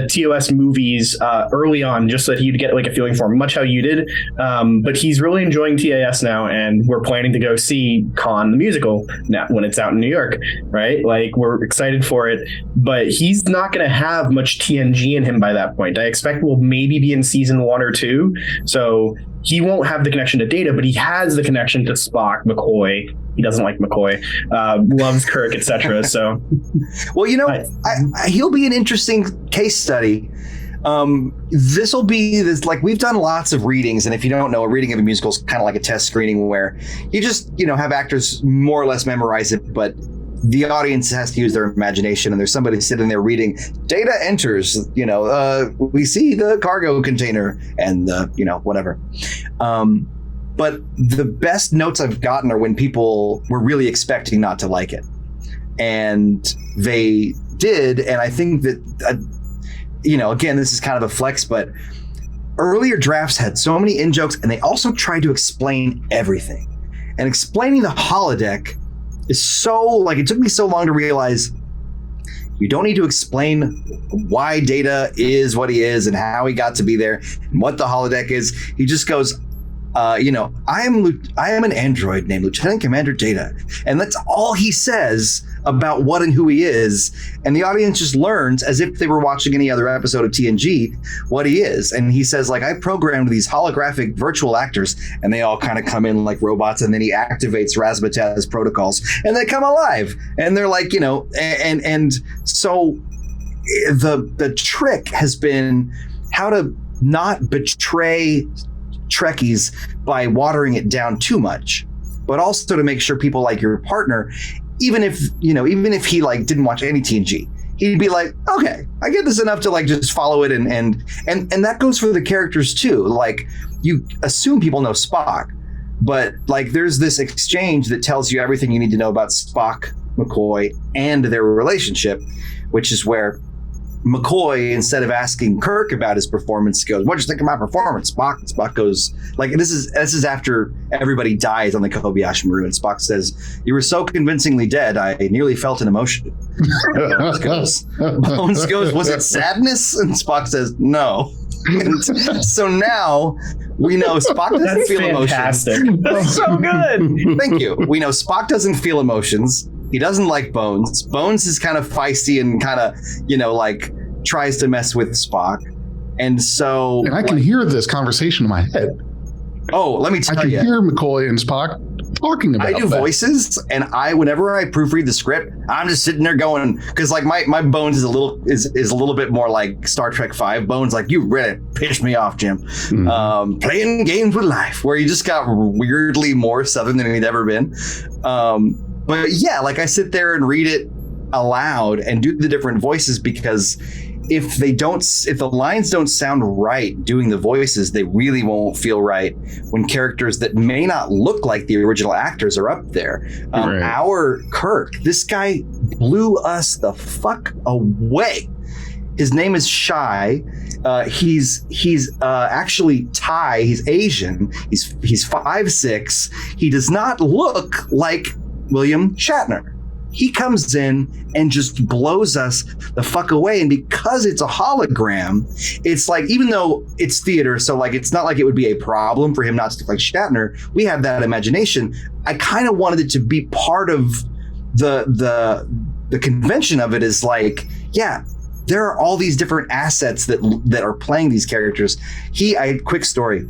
TOS movies early on, just so that he'd get like a feeling for them, much how you did. But he's really enjoying TAS now, and we're planning to go see Khan the musical now when it's out in New York, right? Like we're excited for it. But he's not going to have much TNG in him by that point. I expect we'll maybe be in season 1 or 2. So he won't have the connection to Data, but he has the connection to Spock, McCoy. He doesn't like McCoy, loves Kirk, etc. So, well, he'll be an interesting case study. This will be this, like, we've done lots of readings, and if you don't know, a reading of a musical is kind of like a test screening where you just, have actors more or less memorize it, but the audience has to use their imagination, and there's somebody sitting there reading, Data enters, we see the cargo container and whatever. But the best notes I've gotten are when people were really expecting not to like it. And they did. And I think that, again, this is kind of a flex, but earlier drafts had so many in-jokes, and they also tried to explain everything. And explaining the holodeck is so, like, it took me so long to realize you don't need to explain why Data is what he is and how he got to be there and what the holodeck is. He just goes, I am an android named Lieutenant Commander Data. And that's all he says about what and who he is. And the audience just learns, as if they were watching any other episode of TNG, what he is. And he says, like, I programmed these holographic virtual actors, and they all kind of come in like robots, and then he activates Razzmatazz protocols, and they come alive. And they're like, and so the trick has been how to not betray Trekkies by watering it down too much, but also to make sure people like your partner, even if he like didn't watch any TNG, he'd be like, okay, I get this enough to like just follow it, and that goes for the characters too. Like, you assume people know Spock, but like there's this exchange that tells you everything you need to know about Spock, McCoy, and their relationship, which is where McCoy, instead of asking Kirk about his performance, goes, "What'd you think of my performance, Spock?" And Spock goes, like, this is after everybody dies on the Kobayashi Maru, and Spock says, "You were so convincingly dead, I nearly felt an emotion." Bones goes, "Was it sadness?" And Spock says, "No." And so now we know Spock doesn't feel fantastic. emotions. That's so good. Thank you. We know Spock doesn't feel emotions. He doesn't like Bones. Bones is kind of feisty and kind of, like tries to mess with Spock. And so... And I can hear this conversation in my head. Oh, let me tell you. I can hear McCoy and Spock talking about I do that. Voices, and whenever I proofread the script, I'm just sitting there going, because like my Bones is a little bit more like Star Trek V. Bones, like, you really pissed me off, Jim. Mm-hmm. Playing games with life, where he just got weirdly more Southern than he'd ever been. But yeah, like I sit there and read it aloud and do the different voices, because if the lines don't sound right doing the voices, they really won't feel right when characters that may not look like the original actors are up there. Right. Our Kirk, this guy blew us the fuck away. His name is Shai. He's actually Thai. He's Asian. He's 5'6". He does not look like William Shatner. He comes in and just blows us the fuck away. And because it's a hologram, it's like, even though it's theater, so like it's not like it would be a problem for him not to look like Shatner. We have that imagination. I kind of wanted it to be part of the convention of it, is like, yeah, there are all these different assets that are playing these characters. Quick story.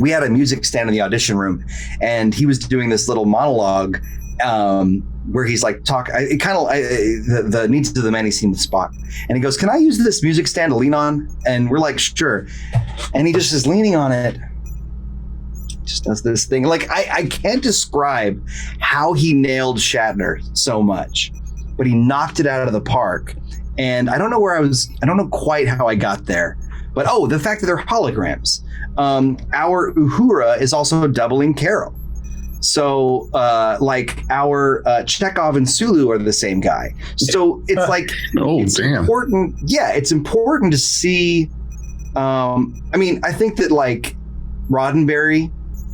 We had a music stand in the audition room, and he was doing this little monologue where he's like the needs of the man he's seen with Spock, and he goes, "Can I use this music stand to lean on?" And we're like, "Sure." And he just is leaning on it, just does this thing. Like, I can't describe how he nailed Shatner so much, but he knocked it out of the park. And I don't know quite how I got there, but the fact that they're holograms. Our Uhura is also doubling Carol. So, like, our Chekhov and Sulu are the same guy. So it's like, it's important. Yeah, it's important to see. I think that like Roddenberry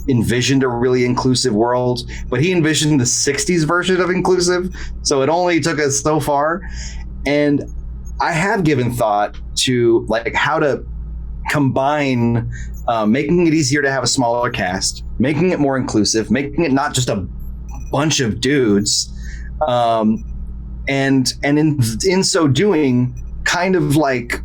envisioned a really inclusive world, but he envisioned the 60s version of inclusive. So it only took us so far. And I have given thought to like how to combine making it easier to have a smaller cast, making it more inclusive, making it not just a bunch of dudes, and in so doing, kind of like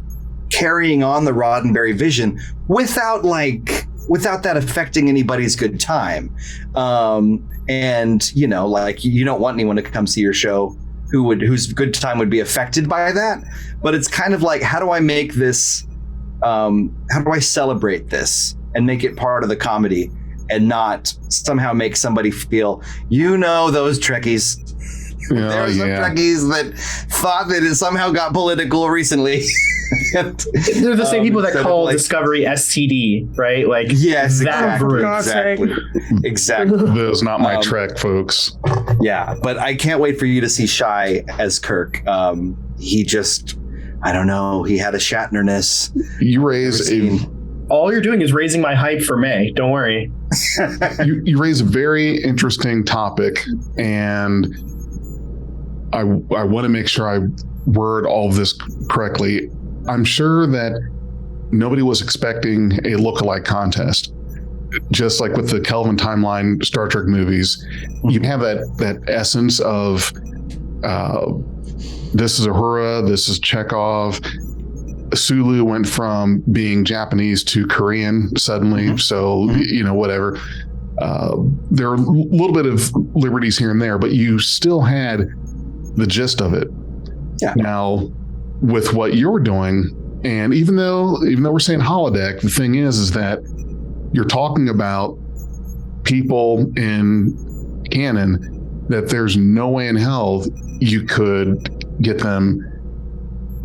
carrying on the Roddenberry vision without that affecting anybody's good time. And like, you don't want anyone to come see your show whose good time would be affected by that. But it's kind of like, how do I make this? How do I celebrate this and make it part of the comedy, and not somehow make somebody feel, those Trekkies. There's some Trekkies that thought that it somehow got political recently. They're the same people that call Discovery STD, right? Like, yes, that exactly. That's not my Trek, folks. Yeah, but I can't wait for you to see Shai as Kirk. He just, I don't know, he had a Shatnerness. You raise all you're doing is raising my hype for May. Don't worry. You raise a very interesting topic, and I want to make sure I word all of this correctly. I'm sure that nobody was expecting a lookalike contest. Just like with the Kelvin timeline Star Trek movies, you have that essence of this is Uhura, this is Chekhov. Sulu went from being Japanese to Korean suddenly, so whatever. There are a little bit of liberties here and there, but you still had the gist of it. Yeah. Now, with what you're doing, and even though we're saying holodeck, the thing is that you're talking about people in canon that there's no way in hell you could get them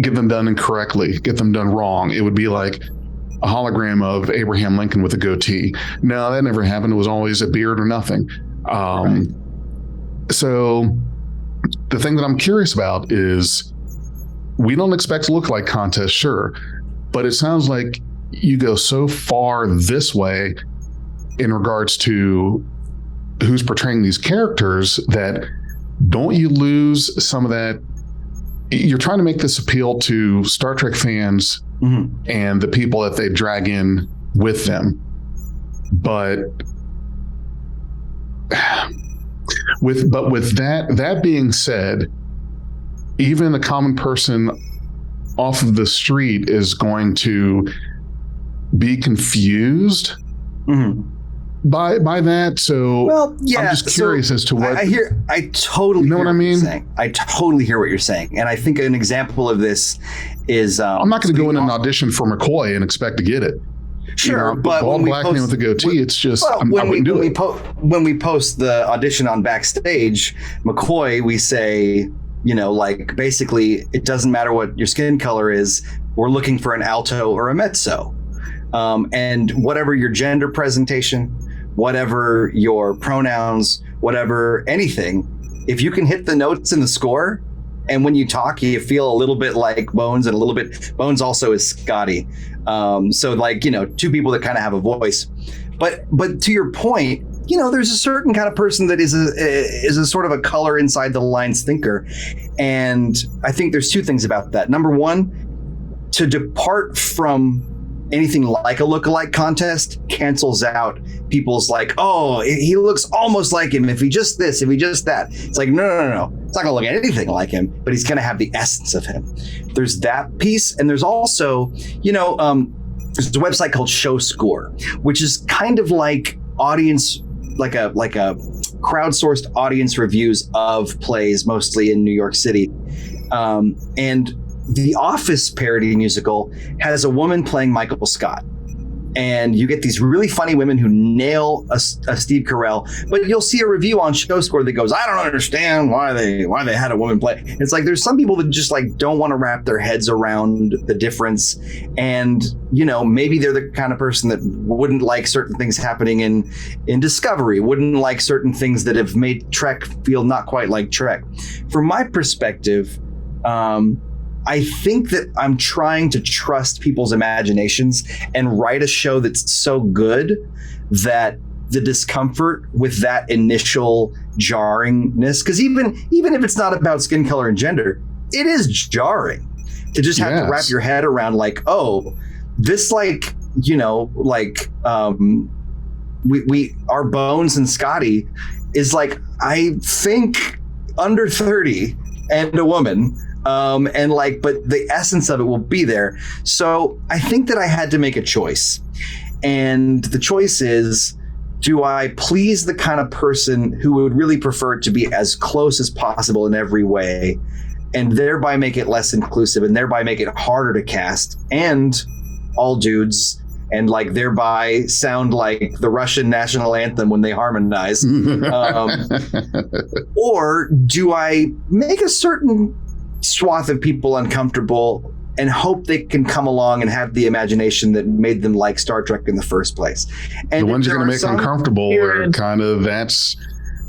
done incorrectly, get them done wrong. It would be like a hologram of Abraham Lincoln with a goatee. No, that never happened. It was always a beard or nothing. Right. So the thing that I'm curious about is, we don't expect to look like contests, sure, but it sounds like you go so far this way in regards to who's portraying these characters that don't you lose some of that? You're trying to make this appeal to Star Trek fans and the people that they drag in with them. But with that being said, even the common person off of the street is going to be confused by that. So well, yeah, I'm just curious as to what I totally know what I mean. I totally hear what you're saying, and I think an example of this is I'm not going to go in and audition for McCoy and expect to get it. Sure, but bald black man with a goatee, it's just when we post the audition on Backstage, McCoy, we say, basically, it doesn't matter what your skin color is. We're looking for an alto or a mezzo. And whatever your gender presentation, whatever your pronouns, whatever anything, if you can hit the notes in the score, and when you talk, you feel a little bit like Bones, and a little bit Bones also is Scotty. So two people that kind of have a voice. But to your point, there's a certain kind of person that is a sort of a color inside the lines thinker. And I think there's two things about that. Number one, to depart from anything like a lookalike contest cancels out people's like, oh, he looks almost like him. If he just this, if he just that. It's like, no. It's not going to look anything like him, but he's going to have the essence of him. There's that piece. And there's also, there's a website called Show Score, which is kind of like audience, like a crowdsourced audience reviews of plays, mostly in New York City. And the Office parody musical has a woman playing Michael Scott. And you get these really funny women who nail a Steve Carell, but you'll see a review on Show Score that goes, I don't understand why they had a woman play. It's like there's some people that just like don't want to wrap their heads around the difference, and maybe they're the kind of person that wouldn't like certain things happening in Discovery, wouldn't like certain things that have made Trek feel not quite like Trek. From my perspective, I think that I'm trying to trust people's imaginations and write a show that's so good that the discomfort with that initial jarringness, because even if it's not about skin color and gender, it is jarring to just have to wrap your head around like, oh, this we our Bones and Scotty is like, I think under 30 and a woman. But the essence of it will be there. So I think that I had to make a choice. And the choice is, do I please the kind of person who would really prefer it to be as close as possible in every way, and thereby make it less inclusive, and thereby make it harder to cast, and all dudes, and thereby sound like the Russian national anthem when they harmonize? Or do I make a certain swath of people uncomfortable and hope they can come along and have the imagination that made them like Star Trek in the first place? And the ones you're going to make uncomfortable are kind of, that's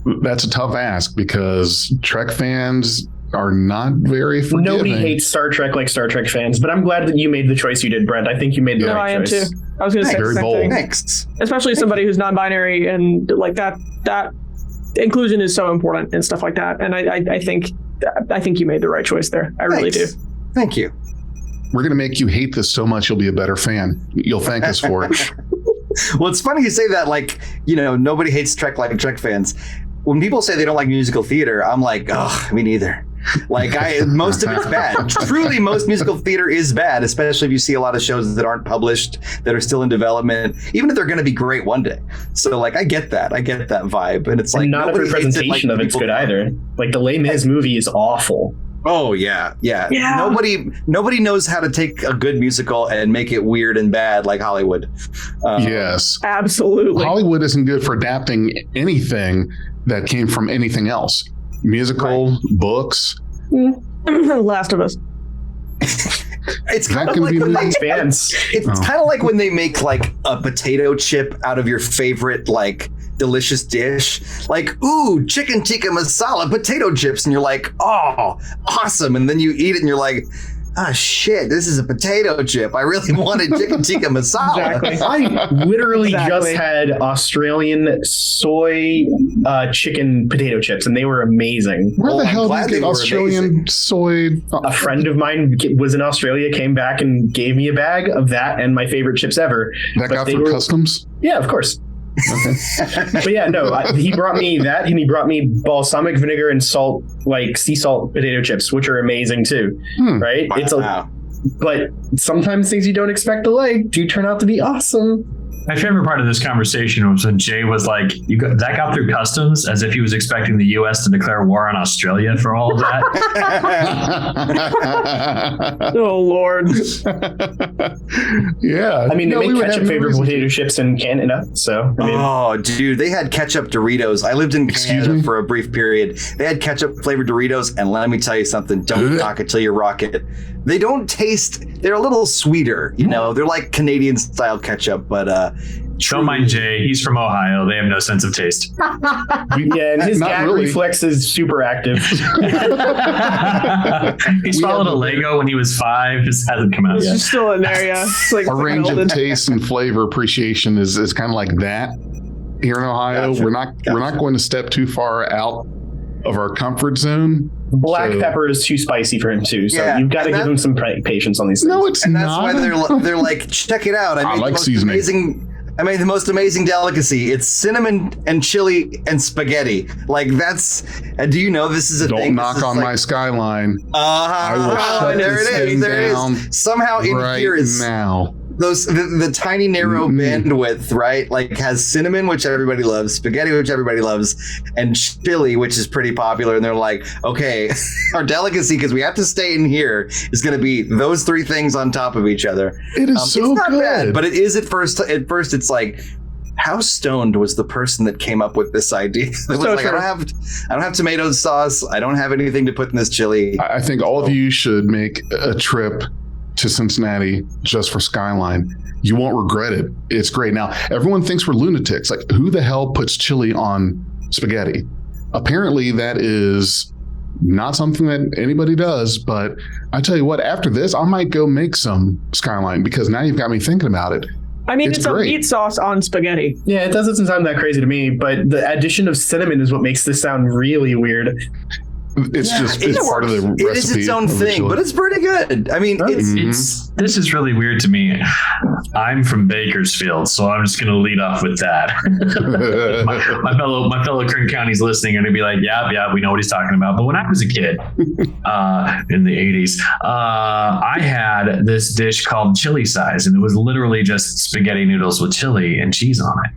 a tough ask, because Trek fans, are not very forgiving. Nobody hates Star Trek like Star Trek fans, but I'm glad that you made the choice you did, Brent. I think you made the right choice. I am too. I was going to say Very the same bold. thing. Thanks. Especially somebody who's non-binary and like that inclusion is so important and stuff like that. And I think you made the right choice there. I really do. Thank you. We're going to make you hate this so much you'll be a better fan. You'll thank us for it. Well, it's funny you say that. Like, nobody hates Trek like Trek fans. When people say they don't like musical theater, I'm like, oh, me neither. Like, most of it's bad. Truly, most musical theater is bad, especially if you see a lot of shows that aren't published, that are still in development, even if they're going to be great one day. So, like, I get that vibe, and it's like not every presentation of it's good either. Like the Les Mis movie is awful. Oh yeah. Nobody knows how to take a good musical and make it weird and bad like Hollywood. Yes, absolutely. Hollywood isn't good for adapting anything that came from anything else. Musical, books. Last of Us. It's kind of like when kind of like when they make like a potato chip out of your favorite like delicious dish, like ooh, chicken tikka masala potato chips, and you're like, oh, awesome, and then you eat it and you're like, oh shit, this is a potato chip. I really wanted chicken tikka masala. Exactly. I literally just had Australian soy chicken potato chips, and they were amazing. Where the hell did you get Australian soy? A friend of mine was in Australia, came back and gave me a bag of that and my favorite chips ever. That got through customs? Yeah, of course. Okay. But yeah, no, he brought me that, and he brought me balsamic vinegar and salt, like sea salt potato chips, which are amazing too. Right? Wow. But sometimes things you don't expect to like do turn out to be awesome. My favorite part of this conversation was when Jay was like, that got through customs, as if he was expecting the U.S. to declare war on Australia for all of that. Oh, Lord. Yeah. I mean, they make ketchup flavored potato chips in Canada, so. Oh, dude, they had ketchup Doritos. I lived in Canada for a brief period. They had ketchup flavored Doritos, and let me tell you something. Don't knock it till you rock it. They don't taste, they're a little sweeter, they're like Canadian style ketchup, but don't mind Jay, he's from Ohio. They have no sense of taste. Yeah, and his gag reflex is super active. He swallowed a Lego when he was 5. Just hasn't come out yet. It's still in there, yeah. It's like a range of taste and flavor appreciation is kind of like that here in Ohio. Gotcha. We're not going to step too far out of our comfort zone. Black pepper is too spicy for him too, so you've got to give him some patience on these things. No, it's not. And that's why they're like, check it out. I like seasoning. I made the most amazing delicacy. It's cinnamon and chili and spaghetti. Like that's. Do you know this is a thing? Don't knock on my skyline. I will shut this thing down. Somehow in here is now. The tiny narrow bandwidth, right? Like has cinnamon, which everybody loves, spaghetti, which everybody loves, and chili, which is pretty popular. And they're like, okay, our delicacy, because we have to stay in here, is going to be those 3 things on top of each other. It is so it's not good, bad, but it is at first. At first, it's like, how stoned was the person that came up with this idea? It was like, I don't have tomato sauce. I don't have anything to put in this chili. I think all of you should make a trip to Cincinnati just for Skyline. You won't regret it. It's great. Now, everyone thinks we're lunatics. Like, who the hell puts chili on spaghetti? Apparently, that is not something that anybody does. But I tell you what, after this, I might go make some Skyline, because now you've got me thinking about it. I mean, it's a meat sauce on spaghetti. Yeah, it doesn't sound that crazy to me, but the addition of cinnamon is what makes this sound really weird. It's part of the recipe. It is its own thing, but it's pretty good. I mean, this is really weird to me. I'm from Bakersfield, so I'm just going to lead off with that. my fellow Kern County's listening and they'll be like, yeah, we know what he's talking about. But when I was a kid in the 80s, I had this dish called chili size, and it was literally just spaghetti noodles with chili and cheese on it.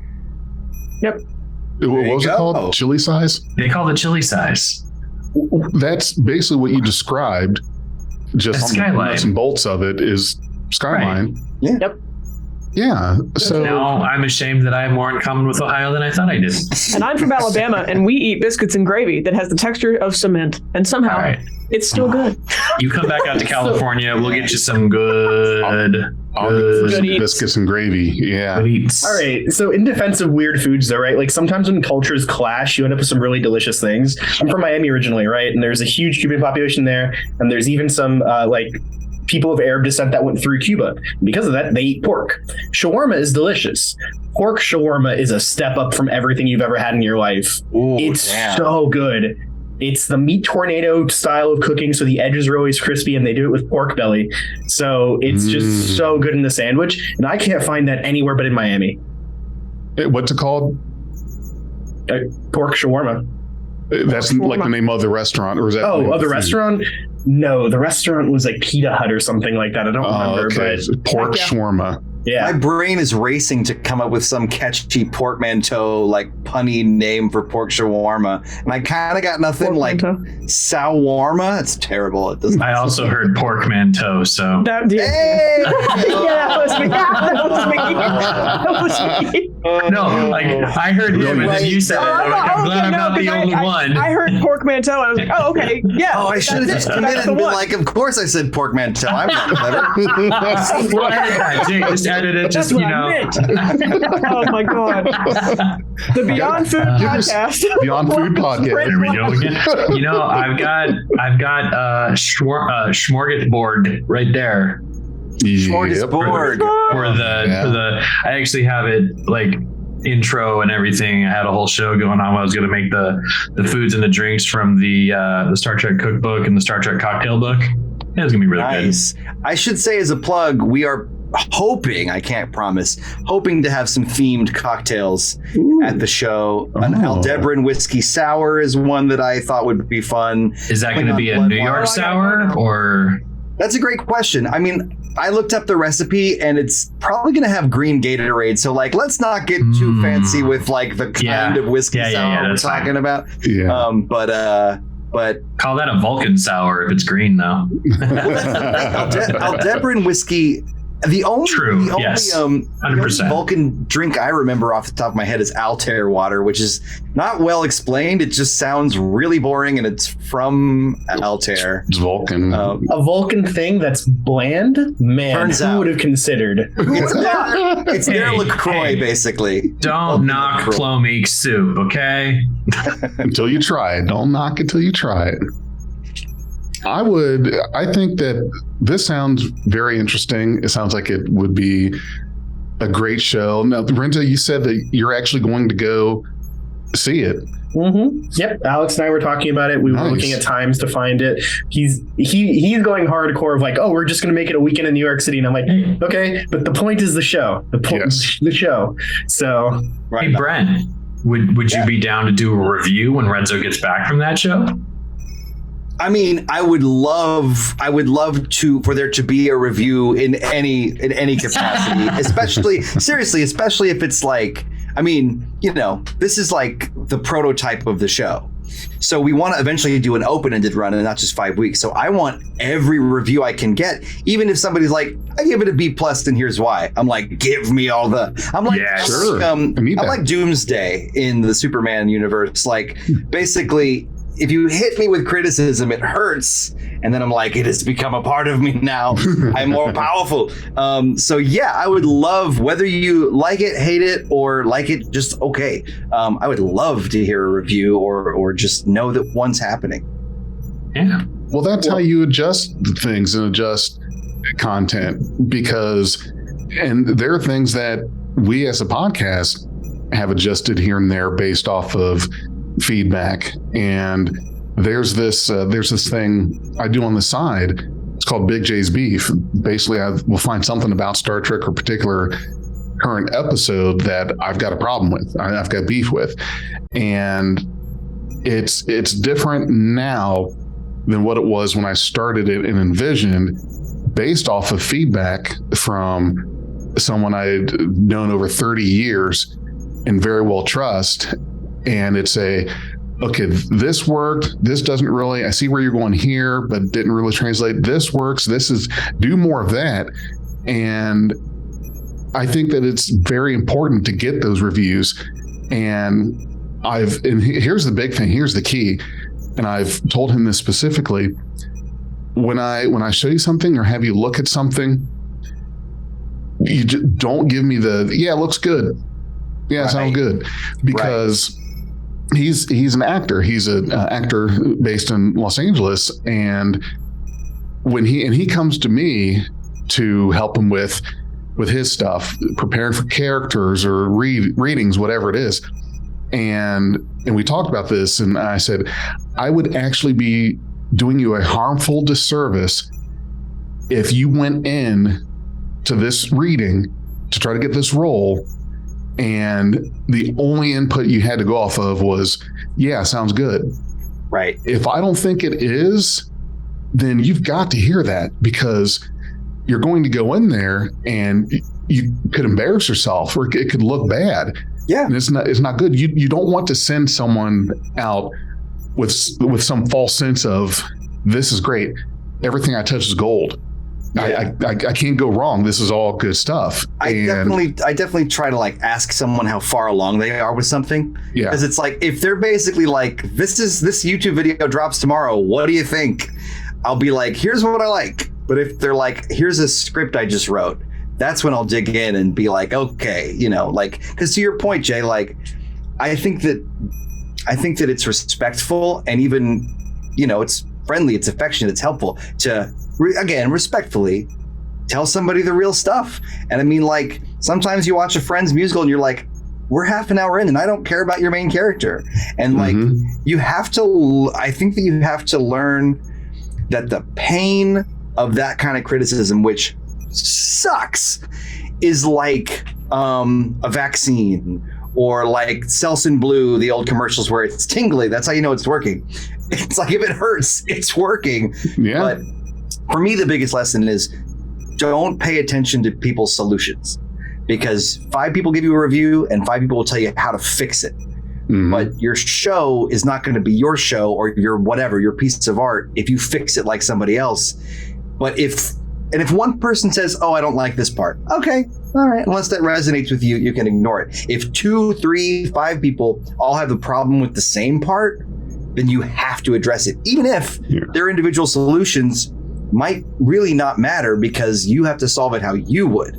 Yep. What was it called? Chili size? They call it chili size. That's basically what you described. Just on the nuts and bolts of it is Skyline. Right. Yeah. Yep. Yeah. So now I'm ashamed that I have more in common with Ohio than I thought I did. And I'm from Alabama, and we eat biscuits and gravy that has the texture of cement, and somehow it's still good. You come back out to California, we'll get you some good biscuits and gravy. Yeah. Good eats. All right. So in defense of weird foods, though, right? Like sometimes when cultures clash, you end up with some really delicious things. I'm from Miami originally, right? And there's a huge Cuban population there. And there's even some people of Arab descent that went through Cuba. Because of that, they eat pork. Shawarma is delicious. Pork shawarma is a step up from everything you've ever had in your life. Ooh, it's so good. It's the meat tornado style of cooking, so the edges are always crispy, and they do it with pork belly. So it's just so good in the sandwich, and I can't find that anywhere but in Miami. What's it called? Pork shawarma. That's like the name of the restaurant, or is that? Oh, the restaurant? No, the restaurant was like Pita Hut or something like that. I don't remember. Okay. But pork shawarma. Yeah. My brain is racing to come up with some catchy portmanteau, like punny name for pork shawarma, and I kind of got nothing. Like shawarma. It's terrible. It doesn't. I also heard porkmanteau. So That was me. That was me. no, like I heard him, and then you said it. I'm glad I'm not the only one. I heard porkmanteau, and I was like, oh, okay, yeah. Oh, I should have just committed and been like, of course I said porkmanteau. I'm not clever. Well, I heard that. Jake, just edit it. Just, That's what I meant. Oh my god. The Beyond Food Podcast. Beyond Food Podcast. There we go again. You know, I've got smorgasbord right there. Smorgasbord. For the I actually have it like intro and everything. I had a whole show going on. I was going to make the foods and the drinks from the Star Trek cookbook and the Star Trek cocktail book. It was gonna be really nice. Good. I should say as a plug, we are hoping, I can't promise, hoping to have some themed cocktails at the show. An Aldebaran whiskey sour is one that I thought would be fun. Is that going to be a New York sour or? That's a great question. I mean, I looked up the recipe and it's probably going to have green Gatorade. So like, let's not get too fancy with like the kind of whiskey sour we're talking about. Yeah. But call that a Vulcan sour if it's green, though. Aldebaran whiskey. The only 100%. Vulcan drink I remember off the top of my head is Altair water, which is not well explained. It just sounds really boring, and it's from Altair. It's Vulcan. A Vulcan thing that's bland? Man, turns who out. would have considered? It's their LaCroix, basically. Don't knock Plomeek soup, okay? Until you try it. Don't knock it till you try it. I think that this sounds very interesting. It sounds like it would be a great show. Now, Brenda, you said that you're actually going to go see it. Mm-hmm. Yep. Alex and I were talking about it. We were looking at times to find it. He's going hardcore of like, oh, we're just going to make it a weekend in New York City. And I'm like, okay, but the point is the show. The show. So, hey, Brent, would you be down to do a review when Renzo gets back from that show? I mean, I would love for there to be a review in any capacity, especially if it's like, I mean, you know, this is like the prototype of the show. So we want to eventually do an open-ended run and not just 5 weeks. So I want every review I can get, even if somebody's like, I give it a B+, and here's why. I'm like, give me all I'm like, I'm like Doomsday in the Superman universe. Like, basically, if you hit me with criticism, it hurts. And then I'm like, it has become a part of me now. I'm more powerful. So yeah, I would love, whether you like it, hate it, or like it just okay. I would love to hear a review or just know that one's happening. Yeah. Well, that's how you adjust things and adjust content, and there are things that we as a podcast have adjusted here and there based off of feedback. And there's this thing I do on the side. It's called Big J's Beef. Basically, I will find something about Star Trek or particular current episode that I've got a problem with, I've got beef with, and it's different now than what it was when I started it and envisioned, based off of feedback from someone I'd known over 30 years and very well trust. And it's okay, this worked. This doesn't really, I see where you're going here, but didn't really translate. This works. Do more of that. And I think that it's very important to get those reviews. And here's the big thing. Here's the key. And I've told him this specifically. When I show you something or have you look at something, you just don't give me it looks good. Yeah, sounds good. Because he's an actor. He's an actor based in Los Angeles. And when he comes to me to help him with his stuff, preparing for characters or readings, whatever it is. And we talked about this, and I said, I would actually be doing you a harmful disservice if you went in to this reading to try to get this role, and the only input you had to go off of was, yeah, sounds good. Right. If I don't think it is, then you've got to hear that, because you're going to go in there and you could embarrass yourself, or it could look bad. Yeah. And it's not good. You don't want to send someone out with some false sense of, this is great, everything I touch is gold. Yeah. I can't go wrong. This is all good stuff. I definitely try to like ask someone how far along they are with something. Yeah. Because it's like, if they're basically like, this YouTube video drops tomorrow, what do you think? I'll be like, here's what I like. But if they're like, here's a script I just wrote, that's when I'll dig in and be like, okay, like, because to your point, Jay, like, I think that it's respectful, and even, it's friendly, it's affectionate, it's helpful to, again, respectfully tell somebody the real stuff. And I mean, like, sometimes you watch a Friends musical and you're like, we're half an hour in and I don't care about your main character. And like, I think that you have to learn that the pain of that kind of criticism, which sucks, is like a vaccine, or like Selsun Blue, the old commercials where it's tingly. That's how you know it's working. It's like, if it hurts, it's working. Yeah. But for me, the biggest lesson is, don't pay attention to people's solutions, because 5 people give you a review and 5 people will tell you how to fix it. Mm-hmm. But your show is not going to be your show or your piece of art if you fix it like somebody else. But if one person says, oh, I don't like this part, okay, all right, unless that resonates with you, you can ignore it. If 2, 3, 5 people all have the problem with the same part, then you have to address it, even if their individual solutions might really not matter, because you have to solve it how you would.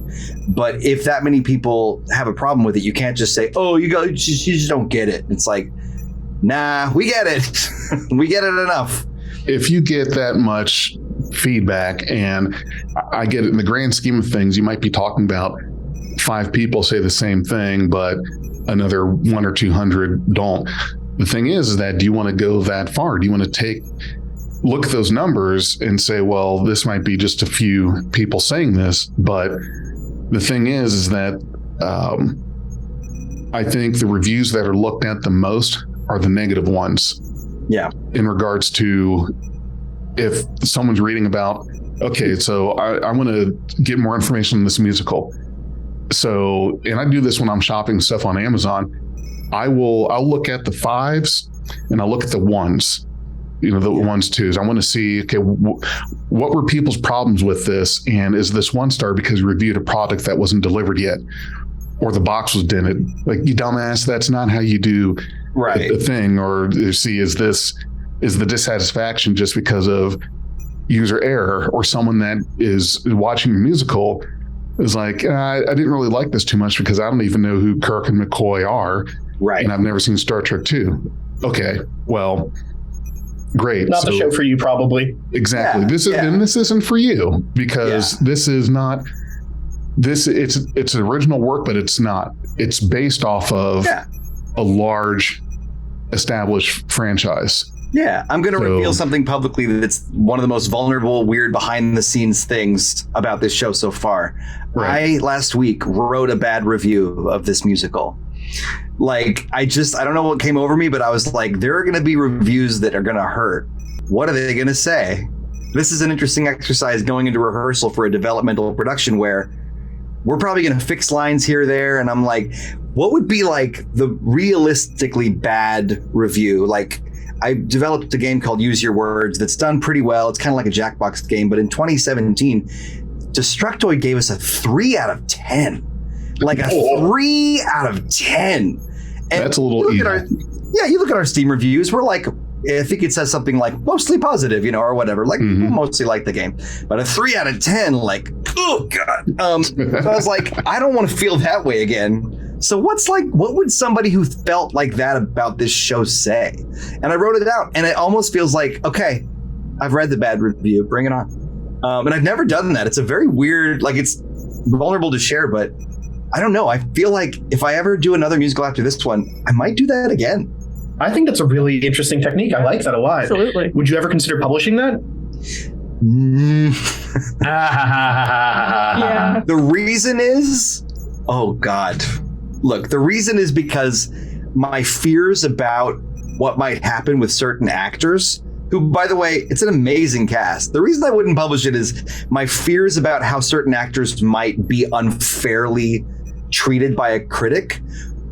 But if that many people have a problem with it, you can't just say, oh, you just don't get it. It's like, nah, we get it. We get it enough. If you get that much feedback, and I get it, in the grand scheme of things, you might be talking about 5 people say the same thing, but another 100 or 200 don't. The thing is that, do you want to go that far? Do you want to look at those numbers and say, well, this might be just a few people saying this? But the thing is that I think the reviews that are looked at the most are the negative ones. Yeah. In regards to, if someone's reading about, okay, so I want to get more information on this musical. So, and I do this when I'm shopping stuff on Amazon. I'll look at the 5s and I'll look at the 1s, the 1s, 2s. I want to see, okay, what were people's problems with this? And is this 1-star because you reviewed a product that wasn't delivered yet, or the box was dented? Like, you dumbass, that's not how you do the thing. Or see, is the dissatisfaction just because of user error, or someone that is watching the musical is like, I didn't really like this too much because I don't even know who Kirk and McCoy are. Right. And I've never seen Star Trek 2. Okay, well, great. Not the show for you, probably. Exactly. And this isn't for you, because this is not it's an original work, but it's not. It's based off of a large established franchise. Yeah, I'm going to reveal something publicly that's one of the most vulnerable, weird, behind-the-scenes things about this show so far. Right. I, last week, wrote a bad review of this musical. Like, I don't know what came over me, but I was like, there are going to be reviews that are going to hurt. What are they going to say? This is an interesting exercise going into rehearsal for a developmental production where we're probably going to fix lines here or there. And I'm like, what would be like the realistically bad review? Like, I developed a game called Use Your Words that's done pretty well. It's kind of like a Jackbox game, but in 2017, Destructoid gave us a 3 out of 10. like a 3 out of 10. And that's a little evil. You look at our Steam reviews, we're like, I think it says something like mostly positive, or whatever. Like people mostly like the game, but a 3 out of 10, like, oh god. So I was like, I don't want to feel that way again. So what would somebody who felt like that about this show say? And I wrote it out, and it almost feels like, okay, I've read the bad review, bring it on. And I've never done that. It's a very weird, like, it's vulnerable to share, but I don't know. I feel like if I ever do another musical after this one, I might do that again. I think that's a really interesting technique. I like that a lot. Absolutely. Would you ever consider publishing that? Yeah. The reason is, oh God. Look, the reason is because my fears about what might happen with certain actors, who, by the way, it's an amazing cast. The reason I wouldn't publish it is my fears about how certain actors might be unfairly treated by a critic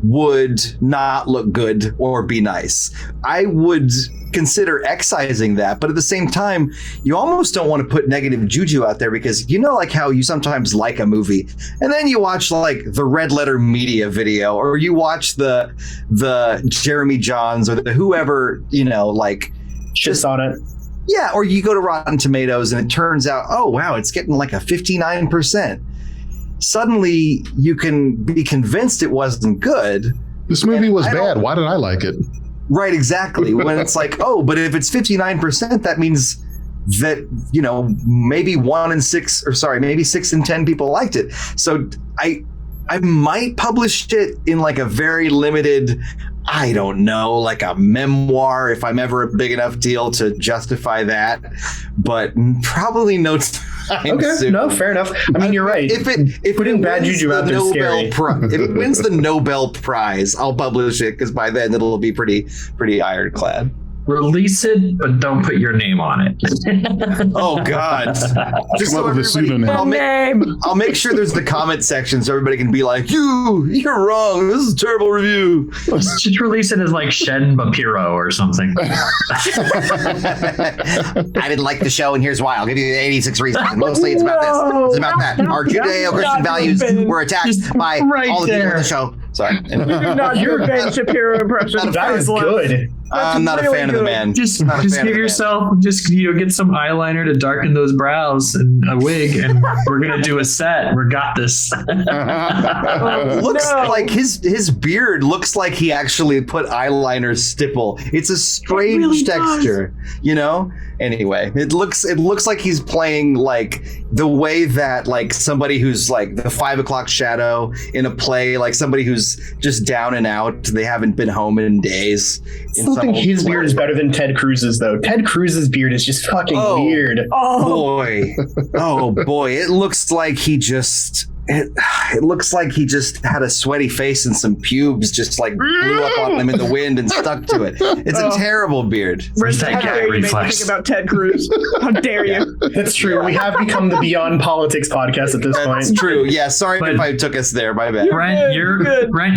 would not look good or be nice. I would consider excising that, but at the same time, you almost don't want to put negative juju out there, because like how you sometimes like a movie and then you watch like the Red Letter Media video, or you watch the Jeremy Johns or the whoever, like shits on it. Yeah, or you go to Rotten Tomatoes and it turns out, oh wow, it's getting like a 59%. Suddenly you can be convinced it wasn't good. This movie was bad. Why did I like it? Right, exactly. When it's like, oh, but if it's 59%, that means that, maybe 1 in 6, or sorry, maybe 6 in 10 people liked it. So I might publish it in like a very limited, I don't know, like a memoir, if I'm ever a big enough deal to justify that, but probably no time soon. No, fair enough. I mean, you're right. If putting bad juju out there is scary. If it wins the Nobel Prize, I'll publish it, because by then it'll be pretty ironclad. Release it, but don't put your name on it. Oh God! Just Come up with a pseudonym. I'll make sure there's the comment section so everybody can be like, you're wrong. This is a terrible review. Just release it as like Shen Bapiro or something. I didn't like the show, and here's why. I'll give you the 86 reasons. Mostly it's about this. It's about that. Our Judeo-Christian values were attacked by all the people in the show. Sorry. Not your Ben Shapiro impression. That is good. I'm not a fan of the man. Just give yourself, get some eyeliner to darken those brows and a wig, and we're gonna do a set. We got this. Looks like his beard looks like he actually put eyeliner stipple. It's a strange texture, Anyway, it looks like he's playing like the way that like somebody who's like the 5 o'clock shadow in a play, like somebody who's just down and out. They haven't been home in days. I think his beard is better than Ted Cruz's, though. Ted Cruz's beard is just fucking weird. Oh boy! It looks like he just. It looks like he just had a sweaty face and some pubes just like blew up on him in the wind and stuck to it. It's a terrible beard. Where's that gag reflex? Think about Ted Cruz. How dare you? That's true. We have become the Beyond Politics podcast at this point. That's true. Yeah. Sorry if I took us there. My bad. Brent,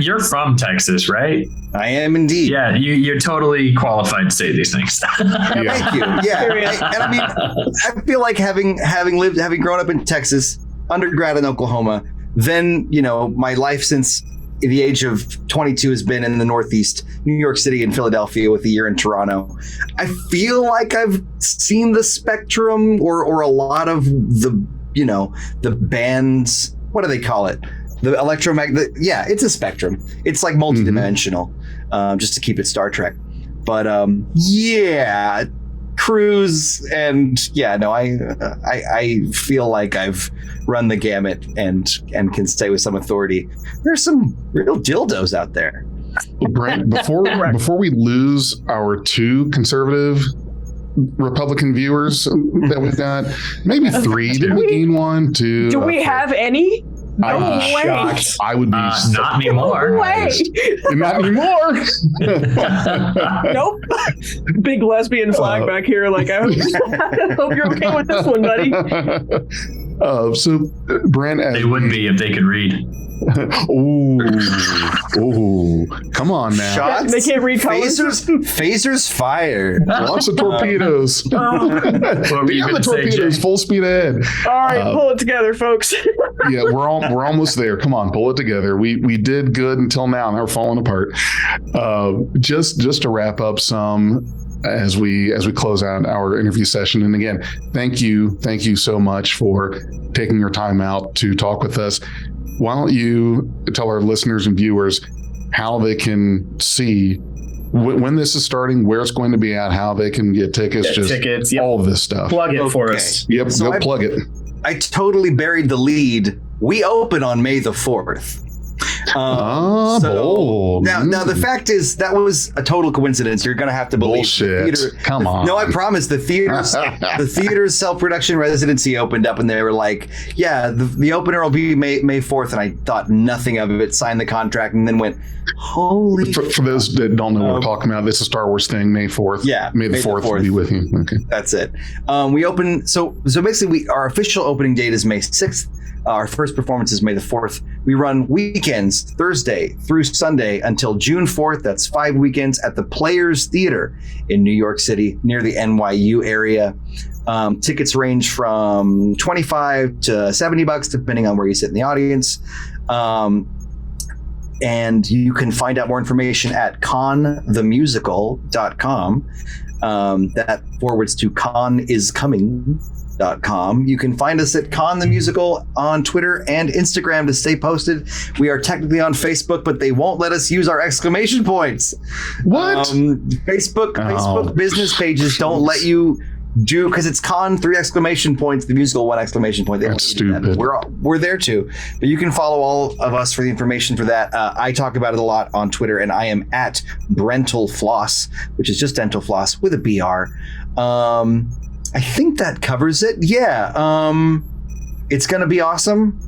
you're from Texas, right? I am indeed. Yeah, you're totally qualified to say these things. Thank you. Yeah, I mean, I feel like having grown up in Texas, undergrad in Oklahoma, then my life since the age of 22 has been in the Northeast, New York City and Philadelphia, with a year in Toronto. I feel like I've seen the spectrum, or a lot of the the bands. What do they call it? The electromagnetic. Yeah, it's a spectrum. It's like multidimensional. Just to keep it Star Trek, but yeah, Cruz and I feel like I've run the gamut and can say with some authority, there's some real dildos out there. Brent, before we lose our 2 conservative Republican viewers that we've got, maybe 3. Did we gain 1, 2? Do we have any? No way. Shocked. I would be not anymore. No way. Not anymore. Nope. Big lesbian flag back here. Like, I hope you're okay with this one, buddy. So, Brent, they would be if they could read. Ooh, come on now. Shots? They can't read colors. Phasers fired. Lots of torpedoes. What were you Yeah, gonna the say, torpedoes, Jay? full speed ahead. All right, pull it together, folks. Yeah, we're almost there. Come on, pull it together. We did good until now. Now we're falling apart. Just to wrap up some as we close out our interview session. And again, thank you so much for taking your time out to talk with us. Why don't you tell our listeners and viewers how they can see when this is starting, where it's going to be at, how they can get tickets, Tickets, yep. all of this stuff. Plug it for us. Yep, So go plug it. I totally buried the lead. We open on May the 4th. Bold. Now the fact is that was a total coincidence. You're gonna have to believe Bullshit. Come on. No, I promise. The theater's self-production residency opened up, and they were like, "Yeah, the opener will be May 4th." And I thought nothing of it. Signed the contract, and then went, "Holy!" For those that don't know what we're talking about, this is a Star Wars thing. May 4th. Yeah, May the 4th will be with you. Okay. That's it. We open. So basically, our official opening date is May 6th. Our first performance is May the 4th. We run weekends, Thursday through Sunday until June 4th. That's 5 weekends at the Players Theater in New York City, near the NYU area. Tickets range from $25 to $70, depending on where you sit in the audience. And you can find out more information at conthemusical.com. That forwards to coniscoming.com. You can find us at Con the Musical on Twitter and Instagram to stay posted. We are technically on Facebook, but they won't let us use our exclamation points. What? Facebook business pages don't let you do, because it's Con 3 exclamation points, the musical 1 exclamation point. They That's won't do that. stupid. We're there too, but you can follow all of us for the information for that. I talk about it a lot on Twitter, and I am at Brental Floss, which is just dental floss with a BR. I think that covers it. Yeah. It's going to be awesome.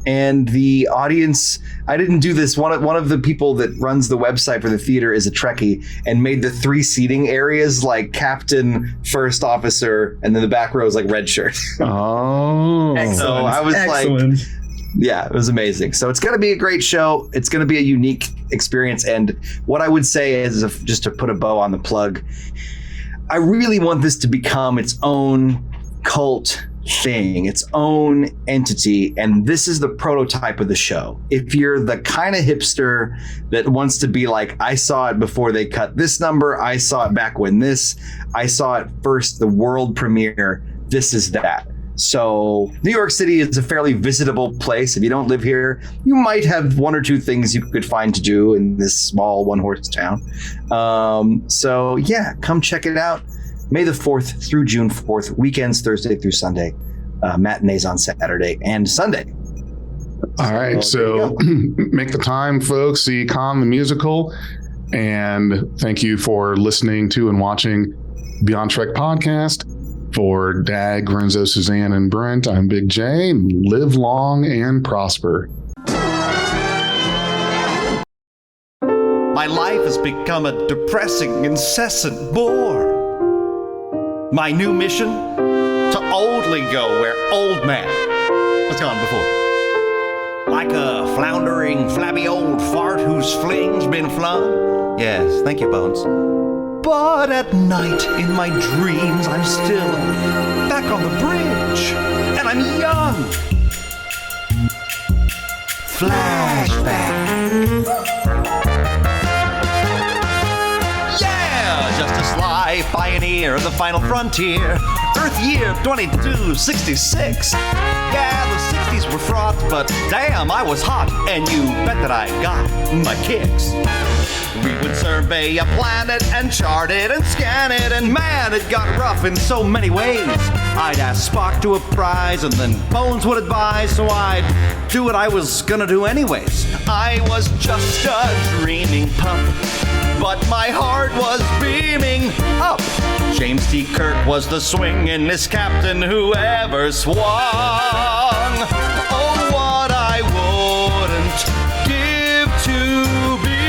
And the audience, I didn't do this. One of the people that runs the website for the theater is a Trekkie and made the 3 seating areas like captain, first officer, and then the back row is like red shirt. Oh. So I was like, yeah, it was amazing. So it's going to be a great show. It's going to be a unique experience. And what I would say is, just to put a bow on the plug, I really want this to become its own cult thing, its own entity, and this is the prototype of the show. If you're the kind of hipster that wants to be like, I saw it before they cut this number, I saw it back when I saw it first, the world premiere, this is that. So New York City is a fairly visitable place. If you don't live here, you might have 1 or 2 things you could find to do in this small 1-horse town. So yeah, come check it out. May the 4th through June 4th, weekends, Thursday through Sunday, matinees on Saturday and Sunday. All right. So make the time, folks. See Con the Musical. And thank you for listening to and watching Beyond Trek Podcast. For Dag, Renzo, Suzanne, and Brent, I'm Big J. Live long and prosper. My life has become a depressing, incessant bore. My new mission? To oldly go where old man has gone before. Like a floundering, flabby old fart whose fling's been flung. Yes, thank you, Bones. But at night, in my dreams, I'm still back on the bridge, and I'm young. Flashback. Yeah, just a sly pioneer of the final frontier. Earth year 2266. Yeah, the 60s were fraught, but damn, I was hot, and you bet that I got my kicks. We would survey a planet and chart it and scan it, and man, it got rough in so many ways. I'd ask Spock to a prize, and then Bones would advise, so I'd do what I was gonna do anyways. I was just a dreaming pup, but my heart was beaming up. James T. Kirk was the swingin'est captain who ever swung. Oh, what I wouldn't give to be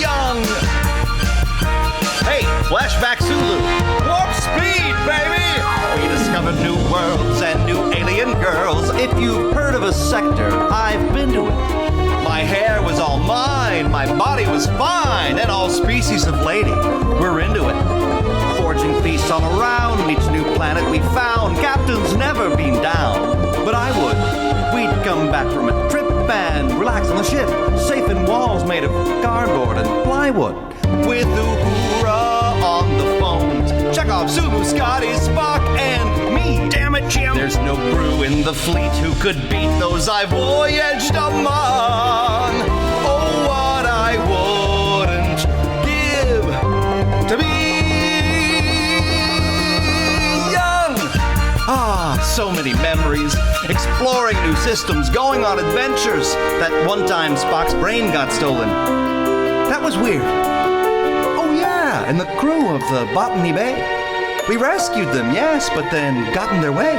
young. Hey, flashback Sulu, warp speed, baby! We discovered new worlds and new alien girls. If you've heard of of a sector, I've been to it. My hair was all mine, my body was fine, and all species of lady were into it. Forging feasts all around each new planet we found. Captain's never been down, but I would. We'd come back from a trip and relax on the ship, safe in walls made of cardboard and plywood. With Uhura on the phones, Chekhov, Sulu, Scotty, Spock, and me. Damn it, Jim! There's no crew in the fleet who could beat those I voyaged among. Oh, what I wouldn't give to be young. Ah, so many memories. Exploring new systems, going on adventures. That one time Spock's brain got stolen. That was weird. Oh yeah, and the crew of the Botany Bay. We rescued them, yes, but then got in their way.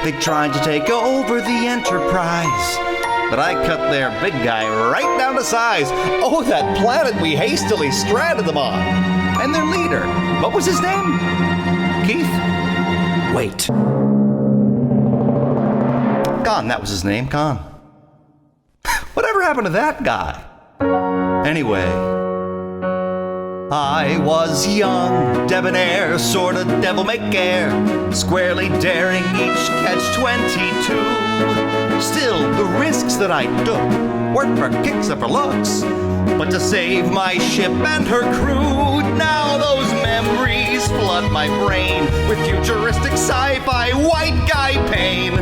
They tried to take over the Enterprise, but I cut their big guy right down to size. Oh, that planet we hastily stranded them on. And their leader, what was his name? Keith? Wait. Khan, that was his name, Khan. Whatever happened to that guy? Anyway, I was young, debonair, sort of devil-may-care, squarely daring each catch-22. Still, the risks that I took weren't for kicks or for looks, but to save my ship and her crew. Now those memories flood my brain with futuristic sci-fi white guy pain.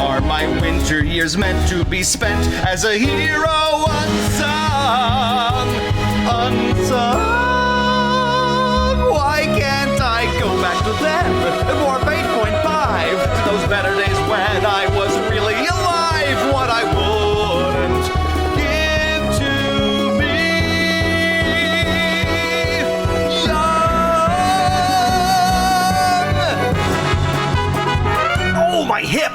Are my winter years meant to be spent as a hero unsung? Unsung? Why can't I go back to them? Warp 8.5, to those better days when I was really alive. What I wouldn't give to be young. Oh, my hip!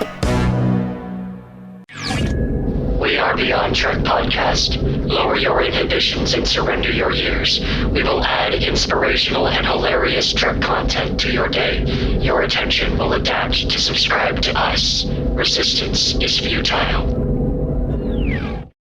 We are the On Track Podcast. Lower your inhibitions and surrender your years. We will add inspirational and hilarious Trek content to your day. Your attention will adapt to subscribe to us. Resistance is futile.